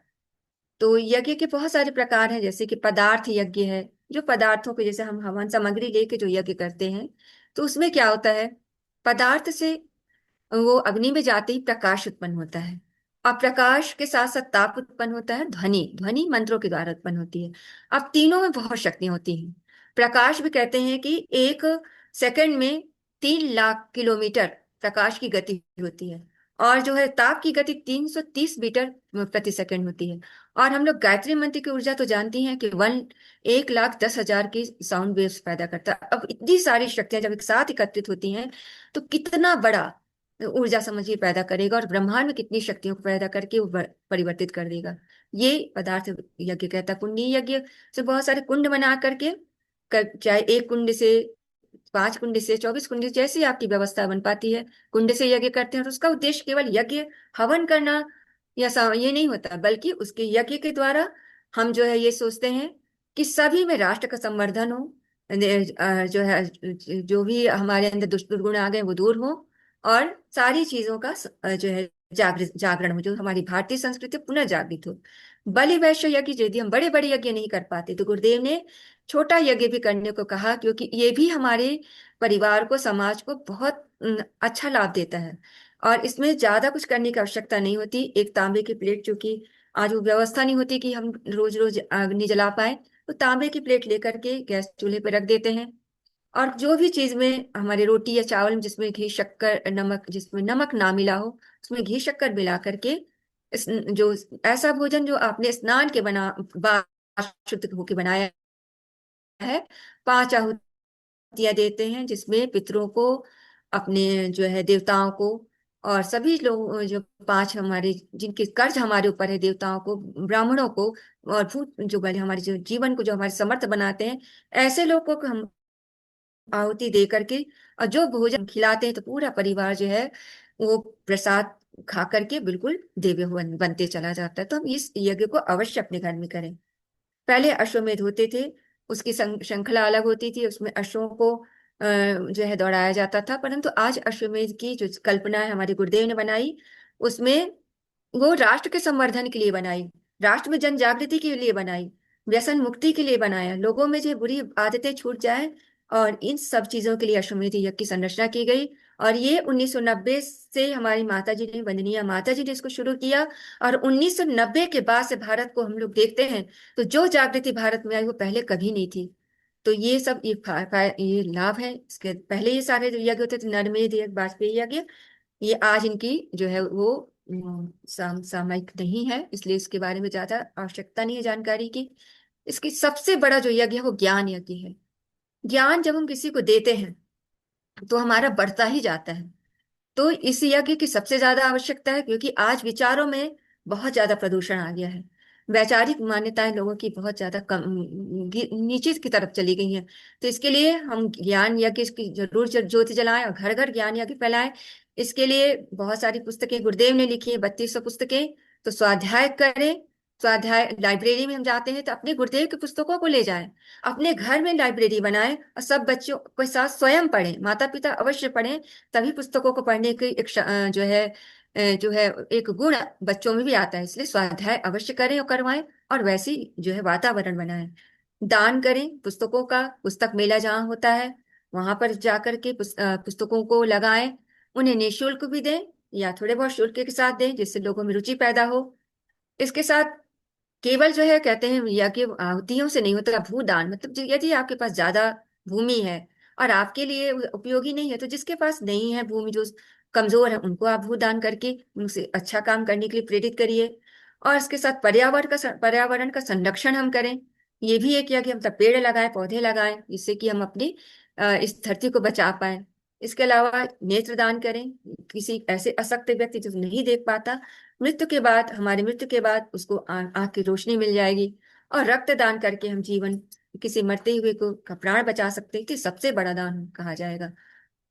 तो यज्ञ के बहुत सारे प्रकार हैं। जैसे कि पदार्थ यज्ञ है, जो पदार्थों को, जैसे हम हवन सामग्री लेके जो यज्ञ करते हैं, तो उसमें क्या होता है, पदार्थ से वो अग्नि में जाते ही प्रकाश उत्पन्न होता है, और प्रकाश के साथ साथ ताप उत्पन्न होता है, ध्वनि ध्वनि मंत्रों के द्वारा उत्पन्न होती है। अब तीनों में बहुत शक्तियां होती हैं। प्रकाश भी कहते हैं कि 1 सेकंड में 3 लाख किलोमीटर प्रकाश की गति होती है, और जो है ताप की गति 330 मीटर प्रति सेकंड होती है। और हम लोग गायत्री मंत्र की ऊर्जा तो जानती हैं कि 1,10,10,000 की साउंड वेव्स पैदा करता है। अब इतनी सारी शक्तियां जब एक साथ एकत्रित होती हैं, तो कितना बड़ा ऊर्जा समझिए पैदा करेगा, और ब्रह्मांड में कितनी शक्तियों को पैदा करके वो परिवर्तित कर देगा। ये पदार्थ यज्ञ कहता है। कुंडी यज्ञ से बहुत सारे कुंड बना करके चाहे 1 कुंड से, 5 कुंड से, 24 कुंड से, जैसी आपकी व्यवस्था बन पाती है, कुंड से यज्ञ करते हैं। और उसका उद्देश्य केवल यज्ञ हवन करना या ये नहीं होता, बल्कि उसके यज्ञ के द्वारा हम जो है ये सोचते हैं कि सभी में राष्ट्र का संवर्धन हो, जो है जो भी हमारे अंदर दुष्ट दुर्गुण आ गए वो दूर हो, और सारी चीजों का जो है जागरण हो, जो हमारी भारतीय संस्कृति पुनर्जागृत हो। बलि वैश्य यज्ञ यदि हम बड़े बड़े यज्ञ नहीं कर पाते, तो गुरुदेव ने छोटा यज्ञ भी करने को कहा, क्योंकि ये भी हमारे परिवार को, समाज को बहुत अच्छा लाभ देता है। और इसमें ज्यादा कुछ करने की आवश्यकता नहीं होती। एक तांबे की प्लेट, चूंकि आज वो व्यवस्था नहीं होती कि हम रोज रोज अग्नि जला पाए, तो तांबे की प्लेट लेकर के गैस चूल्हे पर रख देते हैं। और जो भी चीज में हमारे रोटी या चावल में जिसमें घी शक्कर नमक, जिसमें नमक ना मिला हो, उसमें घी शक्कर मिला करके जो ऐसा भोजन जो आपने स्नान के बाद शुद्ध होके बनाया है, 5 आहुतियां देते हैं, जिसमें पितरों को, अपने जो है देवताओं को, और सभी लोग जो 5 हमारे जिनके कर्ज हमारे ऊपर है, देवताओं को, ब्राह्मणों को, और भूत जो बड़े हमारे जो जीवन को जो हमारे समर्थ बनाते हैं, ऐसे लोगों को हम आहुति दे करके और जो भोजन खिलाते हैं, तो पूरा परिवार जो है वो प्रसाद खा करके बिल्कुल दिव्य बनते चला जाता है। तो हम इस यज्ञ को अवश्य अपने घर में करें। पहले अश्वमेध होते थे, उसकी श्रृंखला अलग होती थी, उसमें अश्वों को जो है दौड़ाया जाता था। परंतु आज अश्वमेध की जो कल्पना है हमारे गुरुदेव ने बनाई, उसमें वो राष्ट्र के संवर्धन के लिए बनाई, राष्ट्र में जन जागृति के लिए बनाई, व्यसन मुक्ति के लिए बनाया, लोगों में जो बुरी आदतें छूट जाए, और इन सब चीजों के लिए अश्वमेध यज्ञ की संरचना की गई। और ये 1990 से हमारी माता जी ने, वंदनीय माता जी ने इसको शुरू किया। और 1990 के बाद से भारत को हम लोग देखते हैं, तो जो जागृति भारत में आई वो पहले कभी नहीं थी। तो ये सब ये लाभ है। इसके पहले ये सारे जो यज्ञ होते थे, नरमेध यज्ञ, वाजपेयी यज्ञ, ये आज इनकी जो है वो सामयिक नहीं है, इसलिए इसके बारे में ज्यादा आवश्यकता नहीं है जानकारी की। इसकी सबसे बड़ा जो यज्ञ है वो ज्ञान यज्ञ है। ज्ञान जब हम किसी को देते हैं, तो हमारा बढ़ता ही जाता है। तो इस यज्ञ की सबसे ज्यादा आवश्यकता है, क्योंकि आज विचारों में बहुत ज्यादा प्रदूषण आ गया है। वैचारिक मान्यताएं लोगों की बहुत ज्यादा कम, नीचे की तरफ चली गई हैं। तो इसके लिए हम ज्ञान यज्ञ की जरूर ज्योति जलाएं, और घर घर ज्ञान यज्ञ फैलाएं। इसके लिए बहुत सारी पुस्तकें गुरुदेव ने लिखी है, 3200 पुस्तकें। तो स्वाध्याय करें। स्वाध्याय लाइब्रेरी में हम जाते हैं, तो अपने गुरुदेव की पुस्तकों को ले जाएं, अपने घर में लाइब्रेरी बनाएं, और सब बच्चों के साथ स्वयं पढ़ें, माता पिता अवश्य पढ़ें। तभी पुस्तकों को पढ़ने की एक जो है एक गुण बच्चों में भी आता है। इसलिए स्वाध्याय अवश्य करें और करवाएं, और वैसी जो है वातावरण बनाएं। दान करें पुस्तकों का, पुस्तक मेला जहाँ होता है वहां पर जाकर के पुस्तकों को लगाएं। उन्हें निःशुल्क भी दें या थोड़े बहुत शुल्क के साथ दें, जिससे लोगों में रुचि पैदा हो। इसके साथ केवल जो है कहते हैं यज्ञ आहुतियों से नहीं होता, भूदान, मतलब यदि आपके पास ज्यादा भूमि है और आपके लिए उपयोगी नहीं है, तो जिसके पास नहीं है भूमि, जो कमजोर है, उनको आप भूदान करके उनसे अच्छा काम करने के लिए प्रेरित करिए। और इसके साथ पर्यावरण का संरक्षण हम करें। ये भी एक यज्ञ, मतलब पेड़ लगाएं, पौधे लगाएं, जिससे कि हम अपनी इस धरती को बचा पाए। इसके अलावा नेत्रदान करें। किसी ऐसे अशक्त व्यक्ति जो नहीं देख पाता, हमारी मृत्यु के बाद उसको आंख की रोशनी मिल जाएगी। और रक्तदान करके हम जीवन, किसी मरते हुए को का प्राण बचा सकते हैं, कि सबसे बड़ा दान कहा जाएगा।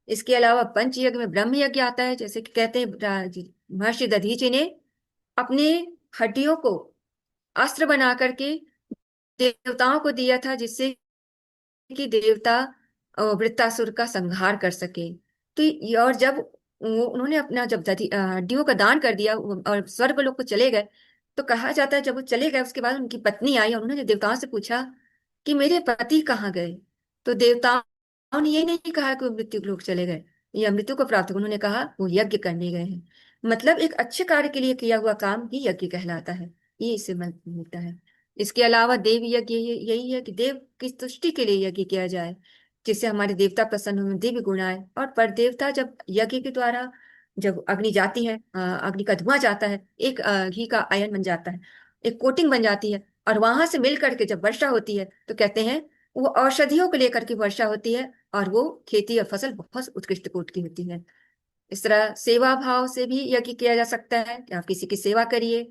इसके अलावा पंच यज्ञ में ब्रह्म यज्ञ आता है। जैसे कि कहते हैं महर्षि दधीचि ने अपने हड्डियों को अस्त्र बना करके देवताओं को दिया था, जिससे कि देवता वृत्तासुर का संहार कर सके। तो और जब उन्होंने अपना जब हड्डियों का दान कर दिया और स्वर्ग लोग को चले गए, तो कहा जाता है जब वो चले गए उसके बाद उनकी पत्नी आई और उन्होंने देवताओं से पूछा कि मेरे पति कहाँ गए। तो देवताओं ने ये नहीं कहा कि वो मृत्यु लोक चले गए या मृत्यु को प्राप्त, उन्होंने कहा वो यज्ञ करने गए हैं। मतलब एक अच्छे कार्य के लिए किया हुआ काम ही यज्ञ कहलाता है। ये इससे मिलता है। इसके अलावा देव यज्ञ यही है कि देव की तुष्टि के लिए यज्ञ किया जाए, जिससे हमारे देवता प्रसन्न हो, दिव्य गुण आए। और पर देवता जब यज्ञ के द्वारा जब अग्नि जाती है, अग्नि का धुआं जाता है, एक घी का आयन बन जाता है, एक कोटिंग बन जाती है, और वहां से मिल करके जब वर्षा होती है तो कहते हैं वो औषधियों को लेकर के वर्षा होती है, और वो खेती और फसल बहुत उत्कृष्ट कोट की होती है। इस तरह सेवा भाव से भी यज्ञ किया जा सकता है कि आप किसी की सेवा करिए,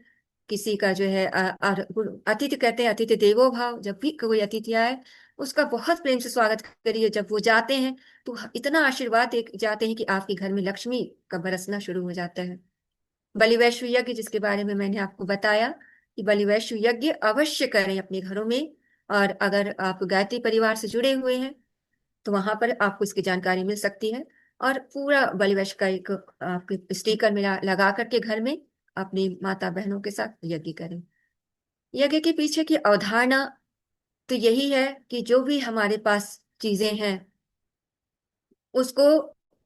किसी का जो है अतिथि कहते हैं अतिथि देवो भाव, जब भी कोई अतिथि आए उसका बहुत प्रेम से स्वागत करिए। जब वो जाते हैं तो इतना आशीर्वाद दे जाते हैं कि आपके घर में लक्ष्मी का बरसना शुरू हो जाता है। बलिवैश्व यज्ञ जिसके बारे में मैंने आपको बताया कि बलिवैश्व यज्ञ अवश्य करें अपने घरों में। और अगर आप गायत्री परिवार से जुड़े हुए हैं तो वहां पर आपको इसकी जानकारी मिल सकती है। और पूरा बलिवैश्व का एक आपके स्टिकर में लगा करके घर में अपनी माता बहनों के साथ यज्ञ करें। यज्ञ के पीछे की अवधारणा तो यही है कि जो भी हमारे पास चीजें हैं उसको,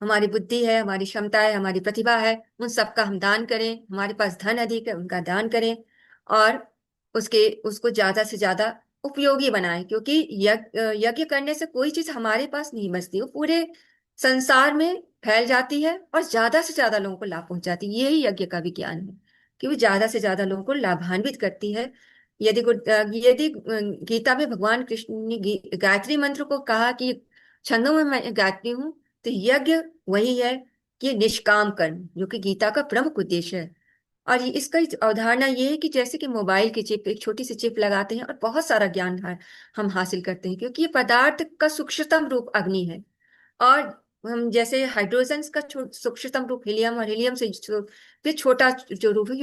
हमारी बुद्धि है, हमारी क्षमता है, हमारी प्रतिभा है, उन सबका हम दान करें। हमारे पास धन अधिक है उनका दान करें, और उसको ज्यादा से ज्यादा उपयोगी बनाएं। क्योंकि यज्ञ करने से कोई चीज हमारे पास नहीं बचती, वो पूरे संसार में फैल जाती है और ज्यादा से ज्यादा लोगों को लाभ पहुंचाती है। यही यज्ञ का विज्ञान है कि वो ज्यादा से ज्यादा लोगों को लाभान्वित करती है। यदि गीता में भगवान कृष्ण ने गायत्री मंत्र को कहा कि छंदों में मैं गाती हूँ, तो यज्ञ वही है कि निष्काम कर्म, जो कि गीता का प्रमुख उद्देश्य है। और इसका अवधारणा ये है कि जैसे कि मोबाइल की चिप, एक छोटी सी चिप लगाते हैं और बहुत सारा ज्ञान हम हासिल करते हैं, क्योंकि ये पदार्थ का सूक्ष्मतम रूप अग्नि है। और हम जैसे हाइड्रोजन का सूक्ष्मतम रूप हीलियम, और हीलियम से फिर छोटा जो रूप है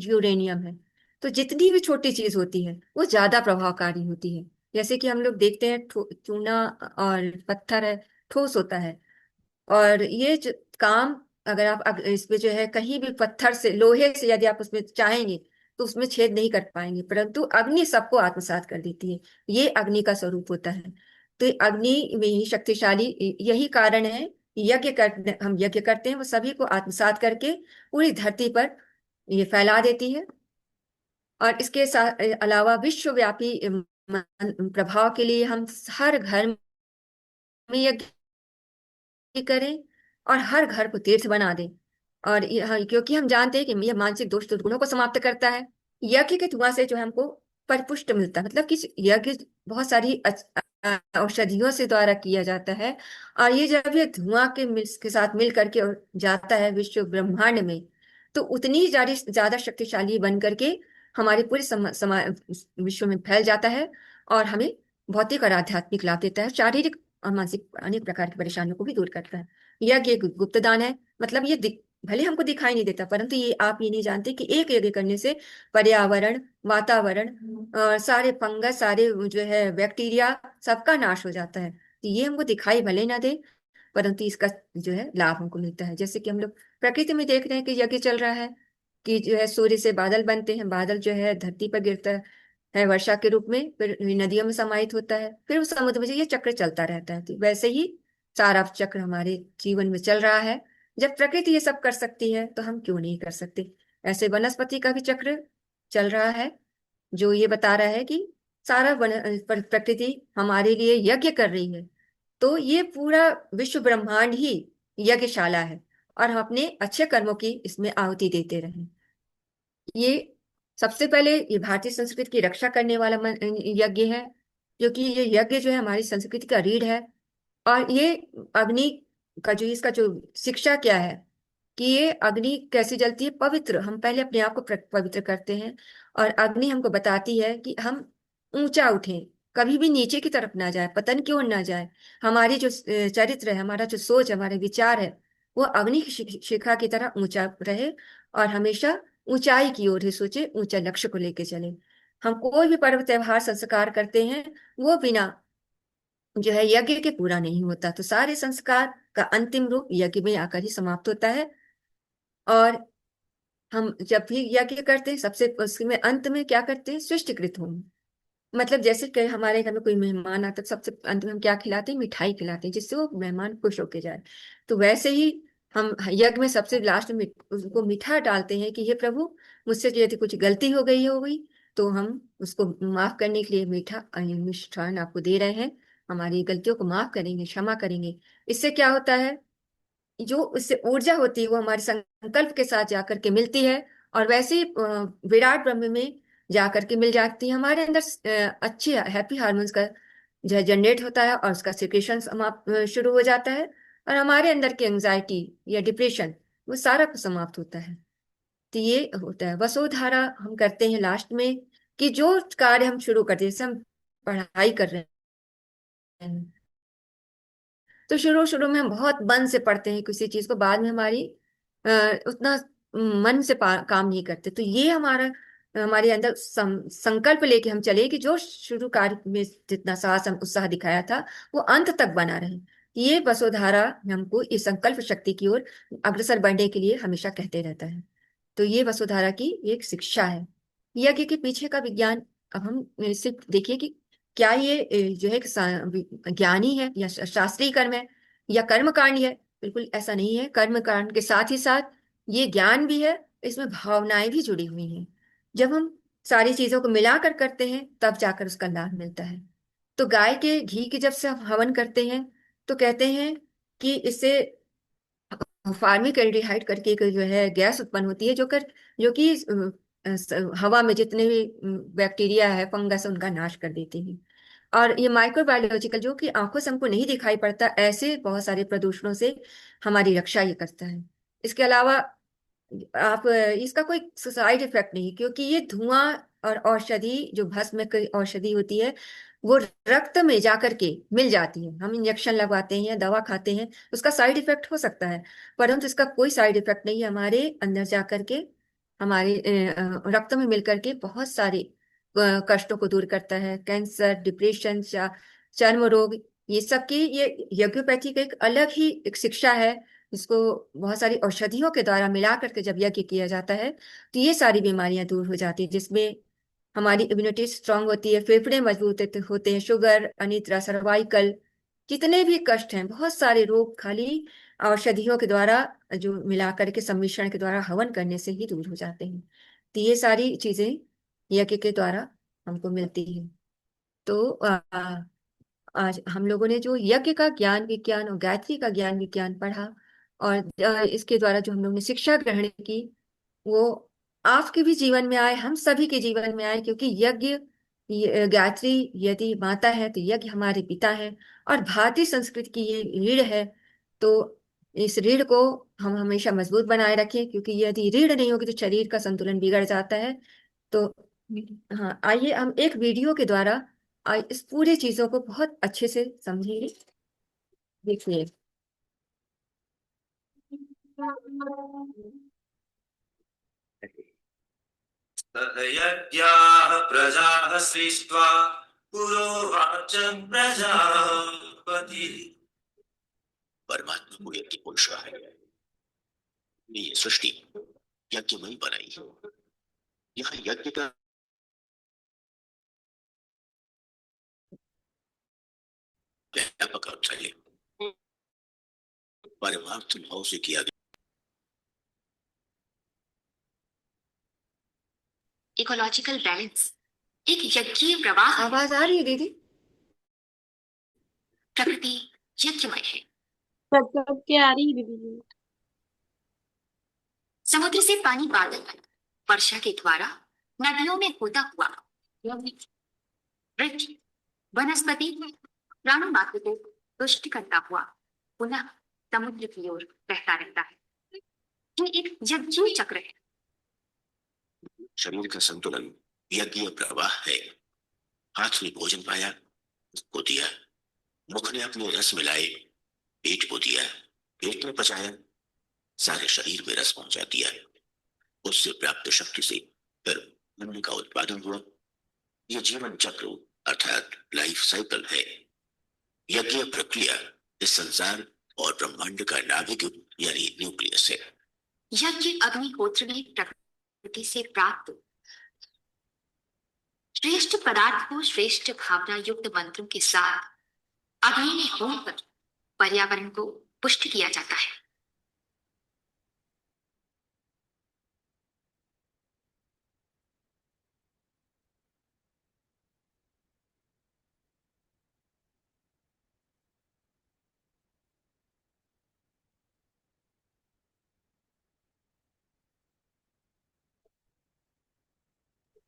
यूरेनियम है। तो जितनी भी छोटी चीज होती है वो ज्यादा प्रभावकारी होती है। जैसे कि हम लोग देखते हैं चूना और पत्थर है, ठोस होता है। और ये काम, अगर आप इस पे जो है कहीं भी पत्थर से, लोहे से यदि आप उसमें चाहेंगे तो उसमें छेद नहीं कर पाएंगे, परंतु अग्नि सबको आत्मसात कर देती है। ये अग्नि का स्वरूप होता है। तो ये अग्नि में ही शक्तिशाली, यही कारण है हम यज्ञ करते हैं, वो सभी को आत्मसात करके पूरी धरती पर ये फैला देती है। और इसके साथ अलावा विश्वव्यापी प्रभाव के लिए हम हर घर में यज्ञ करें और हर घर को तीर्थ बना दें। और हाँ, क्योंकि हम जानते हैं कि यह मानसिक दोष दुर्गुणों को समाप्त करता है। यज्ञ के धुआं से जो है हमको परिपुष्ट मिलता है, मतलब कि यज्ञ बहुत सारी औषधियों से द्वारा किया जाता है। और ये जब ये धुआं के साथ मिल करके और जाता है विश्व ब्रह्मांड में, तो उतनी ही ज्यादा शक्तिशाली बन करके हमारे पूरे विश्व में फैल जाता है, और हमें भौतिक और आध्यात्मिक लाभ देता है, शारीरिक और मानसिक अनेक प्रकार की परेशानियों को भी दूर करता है। यज्ञ एक गुप्त दान है। मतलब ये भले हमको दिखाई नहीं देता, परंतु ये आप ये नहीं जानते कि एक यज्ञ करने से पर्यावरण, वातावरण, सारे फंगस, सारे जो है बैक्टीरिया, सबका नाश हो जाता है। तो ये हमको दिखाई भले ना दे, परंतु इसका जो है लाभ हमको मिलता है। जैसे कि हम लोग प्रकृति में देख रहे हैं कि यज्ञ चल रहा है, कि जो है सूर्य से बादल बनते हैं, बादल जो है धरती पर गिरता है वर्षा के रूप में, फिर नदियों में समाहित होता है, फिर उस समुद्र में ये चक्र चलता रहता है। तो वैसे ही सारा चक्र हमारे जीवन में चल रहा है। जब प्रकृति ये सब कर सकती है तो हम क्यों नहीं कर सकते। ऐसे वनस्पति का भी चक्र चल रहा है, जो ये बता रहा है कि सारा प्रकृति हमारे लिए यज्ञ कर रही है। तो ये पूरा विश्व ब्रह्मांड ही यज्ञशाला है, और हम अपने अच्छे कर्मों की इसमें आहुति देते रहें। ये सबसे पहले ये भारतीय संस्कृति की रक्षा करने वाला यज्ञ है, क्योंकि ये यज्ञ जो है हमारी संस्कृति का रीढ़ है। और ये अग्नि का जो इसका जो शिक्षा क्या है कि ये अग्नि कैसे जलती है, पवित्र, हम पहले अपने आप को पवित्र करते हैं। और अग्नि हमको बताती है कि हम ऊंचा उठें, कभी भी नीचे की तरफ ना जाए, पतन क्यों ना जाए। हमारी जो चरित्र है, हमारा जो सोच, हमारे विचार है, वो अग्नि की शिखा की तरह ऊंचा रहे, और हमेशा ऊंचाई की ओर ही सोचे, ऊंचा लक्ष्य को लेके चले। हम कोई भी पर्व त्योहार संस्कार करते हैं वो बिना जो है यज्ञ के पूरा नहीं होता। तो सारे संस्कार का अंतिम रूप यज्ञ में आकर ही समाप्त होता है। और हम जब भी यज्ञ करते हैं सबसे उसमें अंत में क्या करते हैं, सृष्टिकृत होम। मतलब जैसे कि हमारे घर में कोई मेहमान आता है तो सबसे अंत में हम क्या खिलाते हैं, मिठाई खिलाते हैं, जिससे वो मेहमान खुश होके जाए। तो वैसे ही हम यज्ञ में सबसे लास्ट में उसको मीठा डालते हैं कि हे प्रभु, मुझसे यदि कुछ गलती हो गई तो हम उसको माफ करने के लिए मीठा मिष्ठान आपको दे रहे हैं। हमारी गलतियों को माफ करेंगे, क्षमा करेंगे। इससे क्या होता है, जो उससे ऊर्जा होती है वो हमारे संकल्प के साथ जाकर के मिलती है। और वैसे ही विराट ब्रह्म में जाकर के मिल जाती है। हमारे अंदर अच्छे हैप्पी हार्मोन्स का जो है जनरेट होता है और उसका सिक्रेशन शुरू हो जाता है। और हमारे अंदर की एंजाइटी या डिप्रेशन वो सारा कुछ समाप्त होता है। तो ये होता है वसुधारा हम करते हैं लास्ट में, कि जो कार्य हम शुरू करते हैं, जैसे हम पढ़ाई कर रहे हैं तो शुरू शुरू में हम बहुत मन से पढ़ते हैं किसी चीज को, बाद में हमारी उतना मन से काम नहीं करते। तो ये हमारे अंदर संकल्प लेके हम चले कि जो शुरू कार्य में जितना साहस हम उत्साह दिखाया था वो अंत तक बना रहे। ये वसुधारा हमको इस संकल्प शक्ति की ओर अग्रसर बढ़ने के लिए हमेशा कहते रहता है। तो ये वसुधारा की एक शिक्षा है। यज्ञ के पीछे का विज्ञान अब हम इससे देखिए कि क्या ये जो है एक ज्ञानी है या शास्त्रीय कर्म है या कर्म कांड है। बिल्कुल ऐसा नहीं है। कर्म कांड के साथ ही साथ ये ज्ञान भी है, इसमें भावनाएं भी जुड़ी हुई हैं। जब हम सारी चीजों को मिलाकर करते हैं तब जाकर उसका लाभ मिलता है। तो गाय के घी की जब से हम हवन करते हैं तो कहते हैं कि इससे फार्मिक एल्डिहाइड करके एक जो है गैस उत्पन्न होती है, जो कि हवा में जितने भी बैक्टीरिया है, फंगस है, उनका नाश कर देती है। और ये माइक्रोबायोलॉजिकल जो कि आंखों से हमको नहीं दिखाई पड़ता, ऐसे बहुत सारे प्रदूषणों से हमारी रक्षा ये करता है। इसके अलावा आप इसका कोई साइड इफेक्ट नहीं, क्योंकि ये धुआं और औषधि जो भस्म में कोई औषधि होती है वो रक्त में जाकर के मिल जाती है। हम इंजेक्शन लगवाते हैं या दवा खाते हैं, उसका साइड इफेक्ट हो सकता है, परंतु इसका कोई साइड इफेक्ट नहीं है। हमारे अंदर जाकर के हमारे रक्त में मिलकर के बहुत सारे कष्टों को दूर करता है। कैंसर, डिप्रेशन, चर्म रोग, ये सब की ये यज्ञोपैथी का एक अलग ही एक शिक्षा है। इसको बहुत सारी औषधियों के द्वारा मिला करके जब यज्ञ किया जाता है तो ये सारी बीमारियां दूर हो जाती है, जिसमें हमारी इम्यूनिटी स्ट्रांग होती है, फेफड़े मजबूत होते हैं, शुगर, अनिद्रा, सर्वाइकल, जितने भी कष्ट हैं, बहुत सारे रोग खाली औषधियों के द्वारा जो मिला करके सम्मिश्रण के द्वारा हवन करने से ही दूर हो जाते हैं। तो ये सारी चीजें यज्ञ के द्वारा हमको मिलती है। तो आज हम लोगों ने जो यज्ञ का ज्ञान विज्ञान और गायत्री का ज्ञान विज्ञान पढ़ा और इसके द्वारा जो हम लोगों ने शिक्षा ग्रहण की वो आपके भी जीवन में आए, हम सभी के जीवन में आए। क्योंकि यज्ञ गायत्री यदि माता है तो यज्ञ हमारे पिता है और भारतीय संस्कृति की ये रीढ़ है। तो इस रीढ़ को हम हमेशा मजबूत बनाए रखें, क्योंकि यदि रीढ़ नहीं होगी तो शरीर का संतुलन बिगड़ जाता है। तो हाँ, आइए हम एक वीडियो के द्वारा इस पूरी चीजों को बहुत अच्छे से समझेंगे। देखिए। तदयज्ञाः प्रजाः सृष्ट्वा पुरोवाच प्रजापति। परमात्मा को यज्ञ पुरुषा है। ये सृष्टि यज्ञमय बनाई है। यहाँ यज्ञ का व्यापक अर्थ है, परमार्थ भाव से किया गया। इकोलॉजिकल बैलेंस एक यज्ञीय प्रवाह। आवाज आ रही है दीदी? प्रकृति यज्ञमय है। सब के आ रही है दीदी। समुद्र से पानी बादल बन वर्षा के द्वारा नदियों में होता हुआ वृक्ष, वनस्पति, प्राणी मात्र को पुष्ट करता हुआ पुनः समुद्र की ओर बहता रहता है। ये एक यज्ञीय चक्र है। शरीर का संतुलन यज्ञीय प्रवाह है। हाथ ने भोजन पाया, उसको दिया, मुख ने अपने रस मिलाए, पेट को दिया, पेट ने पचाया, सारे शरीर में रस पहुंचा दिया। उससे प्राप्त शक्ति से फिर अन्न का उत्पादन हुआ। यह जीवन चक्र अर्थात लाइफ साइकिल है। यज्ञ प्रक्रिया इस संसार और ब्रह्मांड का नाभिक यानी न्यूक्लियस है। यज्ञ अग्निहोत्र में प्रकृति से प्राप्त श्रेष्ठ पदार्थ को श्रेष्ठ भावना युक्त मंत्रों के साथ अग्नि में होम कर पर्यावरण को पुष्ट किया जाता है।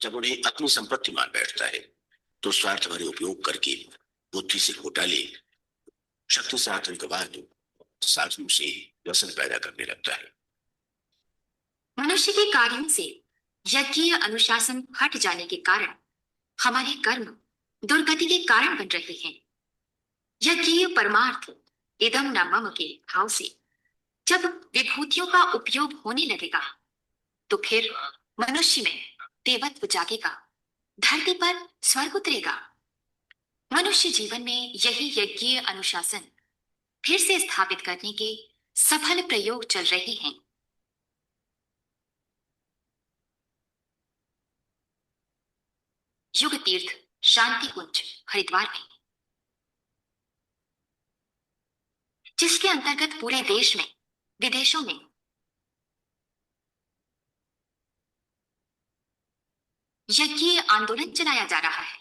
जब उन्हें अपनी संपत्ति मान बैठता है तो स्वार्थ भरे उपयोग करके बुद्धि से घोटाले, शक्ति से आतंकवाद, साधु से व्यसन पैदा करने लगता है। मनुष्य के कार्यों से यज्ञीय अनुशासन हट जाने के कारण हमारे कर्म दुर्गति के कारण बन रहे हैं। यज्ञीय परमार्थ इदम न मम के भाव से जब विभूतियों का उपयोग होने लगेगा तो फिर मनुष्य में देवत्व जागेगा, धरती पर स्वर्ग उतरेगा। मनुष्य जीवन में यही यज्ञीय अनुशासन फिर से स्थापित करने के सफल प्रयोग चल रहे हैं। युग तीर्थ शांति कुंज हरिद्वार में, जिसके अंतर्गत पूरे देश में विदेशों में यज्ञीय आंदोलन चलाया जा रहा है।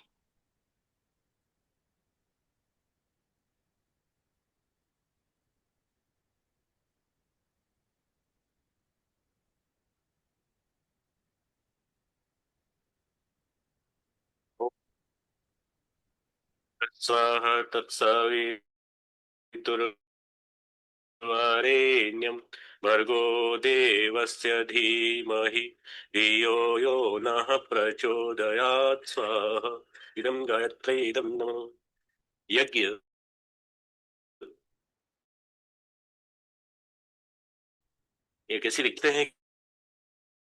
स्वाहा तत्सवितुर्वरेण्यं भर्गो देवस्य धीमहि धियो यो नः प्रचोदयात्। स्वाहा इदं गायत्री इदं नमः। यज्ञ ये कैसे लिखते हैं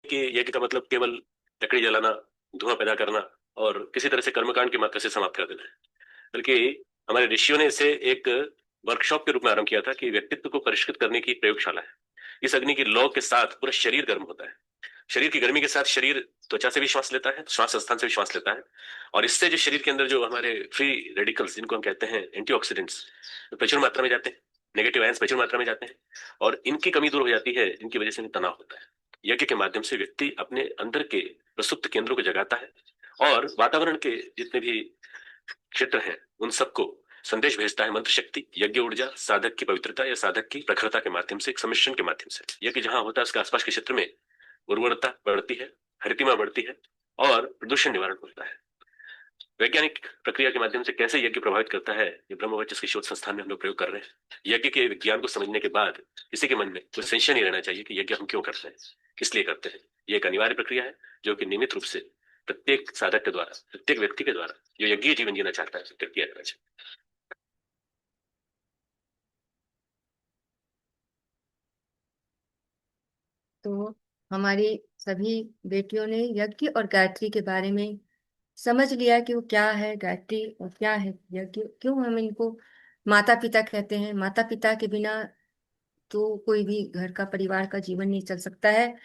कि यज्ञ का मतलब केवल लकड़ी जलाना, धुआं पैदा करना और किसी तरह से कर्मकांड की मात्रा से समाप्त कर देना है, बल्कि हमारे ऋषियों ने इसे एक वर्कशॉप के रूप में आरंभ किया था कि व्यक्तित्व को परिष्कृत करने की प्रयोगशाला है। इस अग्नि की लौ के साथ पूरा शरीर गर्म होता है। शरीर की गर्मी के साथ शरीर त्वचा से भी श्वास लेता है, श्वास स्थान से भी श्वास लेता है, और इससे जो शरीर के अंदर जो हमारे फ्री रेडिकल्स, जिनको हम कहते हैं एंटीऑक्सीडेंट्स, प्रचुर मात्रा में जाते हैं, नेगेटिव आयंस प्रचुर मात्रा में जाते हैं और इनकी कमी दूर हो जाती है, जिनकी वजह से तनाव होता है। यज्ञ के माध्यम से व्यक्ति अपने अंदर के प्रसुप्त केंद्रों को जगाता है और वातावरण के जितने भी क्षेत्र हैं उन सबको संदेश भेजता है। मंत्र शक्ति, यज्ञ ऊर्जा, साधक की पवित्रता या साधक की प्रखरता के माध्यम से, एक सम्मिश्रण के माध्यम से यज्ञ जहां होता है उसके आसपास के क्षेत्र में उर्वरता बढ़ती है, हरितिमा बढ़ती है और प्रदूषण निवारण होता है। वैज्ञानिक प्रक्रिया के माध्यम से कैसे यज्ञ प्रभावित करता है, ये ब्रह्मवचस के शोध संस्थान में हम लोग प्रयोग कर रहे हैं। यज्ञ के विज्ञान को समझने के बाद किसी के मन में कोई संशय नहीं रहना चाहिए कि यज्ञ हम क्यों करते हैं, किस लिए करते हैं। ये एक अनिवार्य प्रक्रिया है जो कि नियमित रूप से प्रत्येक साधक के द्वारा, प्रत्येक व्यक्ति के द्वारा जो यज्ञीय जीवन जीना चाहता है किया जाना चाहिए। तो हमारी सभी बेटियों ने यज्ञ और गायत्री के बारे में समझ लिया कि वो क्या है गायत्री और क्या है यज्ञ, क्यों हम इनको माता पिता कहते हैं। माता पिता के बिना तो कोई भी घर का परिवार का जीवन नहीं चल सकता है।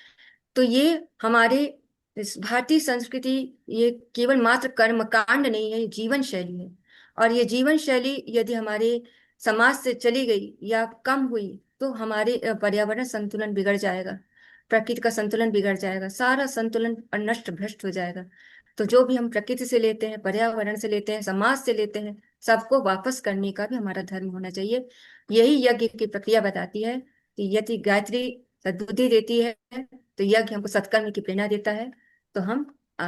तो ये हमारे इस भारतीय संस्कृति, ये केवल मात्र कर्म कांड नहीं है, ये जीवन शैली है। और ये जीवन शैली यदि हमारे समाज से चली गई या कम हुई तो हमारे पर्यावरण संतुलन बिगड़ जाएगा, प्रकृति का संतुलन बिगड़ जाएगा, सारा संतुलन नष्ट भ्रष्ट हो जाएगा। तो जो भी हम प्रकृति से लेते हैं, पर्यावरण से लेते हैं, समाज से लेते हैं, सबको वापस करने का भी हमारा धर्म होना चाहिए। यही यज्ञ की प्रक्रिया बताती है कि यदि गायत्री सद्बुद्धि देती है तो यज्ञ हमको सत्कर्म की प्रेरणा देता है। तो हम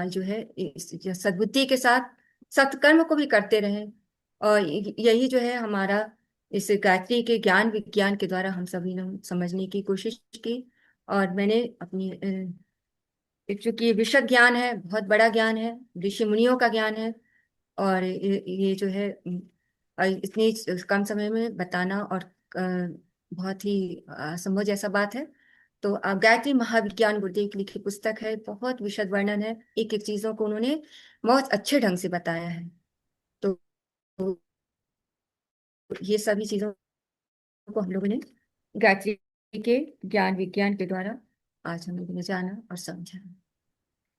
जो है जो सद्बुद्धि के साथ सत्कर्म को भी करते रहें। और यही जो है हमारा इस गायत्री के ज्ञान विज्ञान के द्वारा हम सभी ने समझने की कोशिश की। और मैंने अपनी चूंकि ये विशद ज्ञान है, बहुत बड़ा ज्ञान है, ऋषि मुनियों का ज्ञान है, और ये जो है इतनी कम समय में बताना और बहुत ही असंभव जैसा बात है। तो गायत्री महाविज्ञान गुरुदेव की लिखी पुस्तक है, बहुत विशद वर्णन है, एक एक चीजों को उन्होंने बहुत अच्छे ढंग से बताया है। तो ये सभी चीजों को हम लोगों ने गायत्री के ज्ञान विज्ञान के द्वारा आज हम लोगों ने जाना और समझा।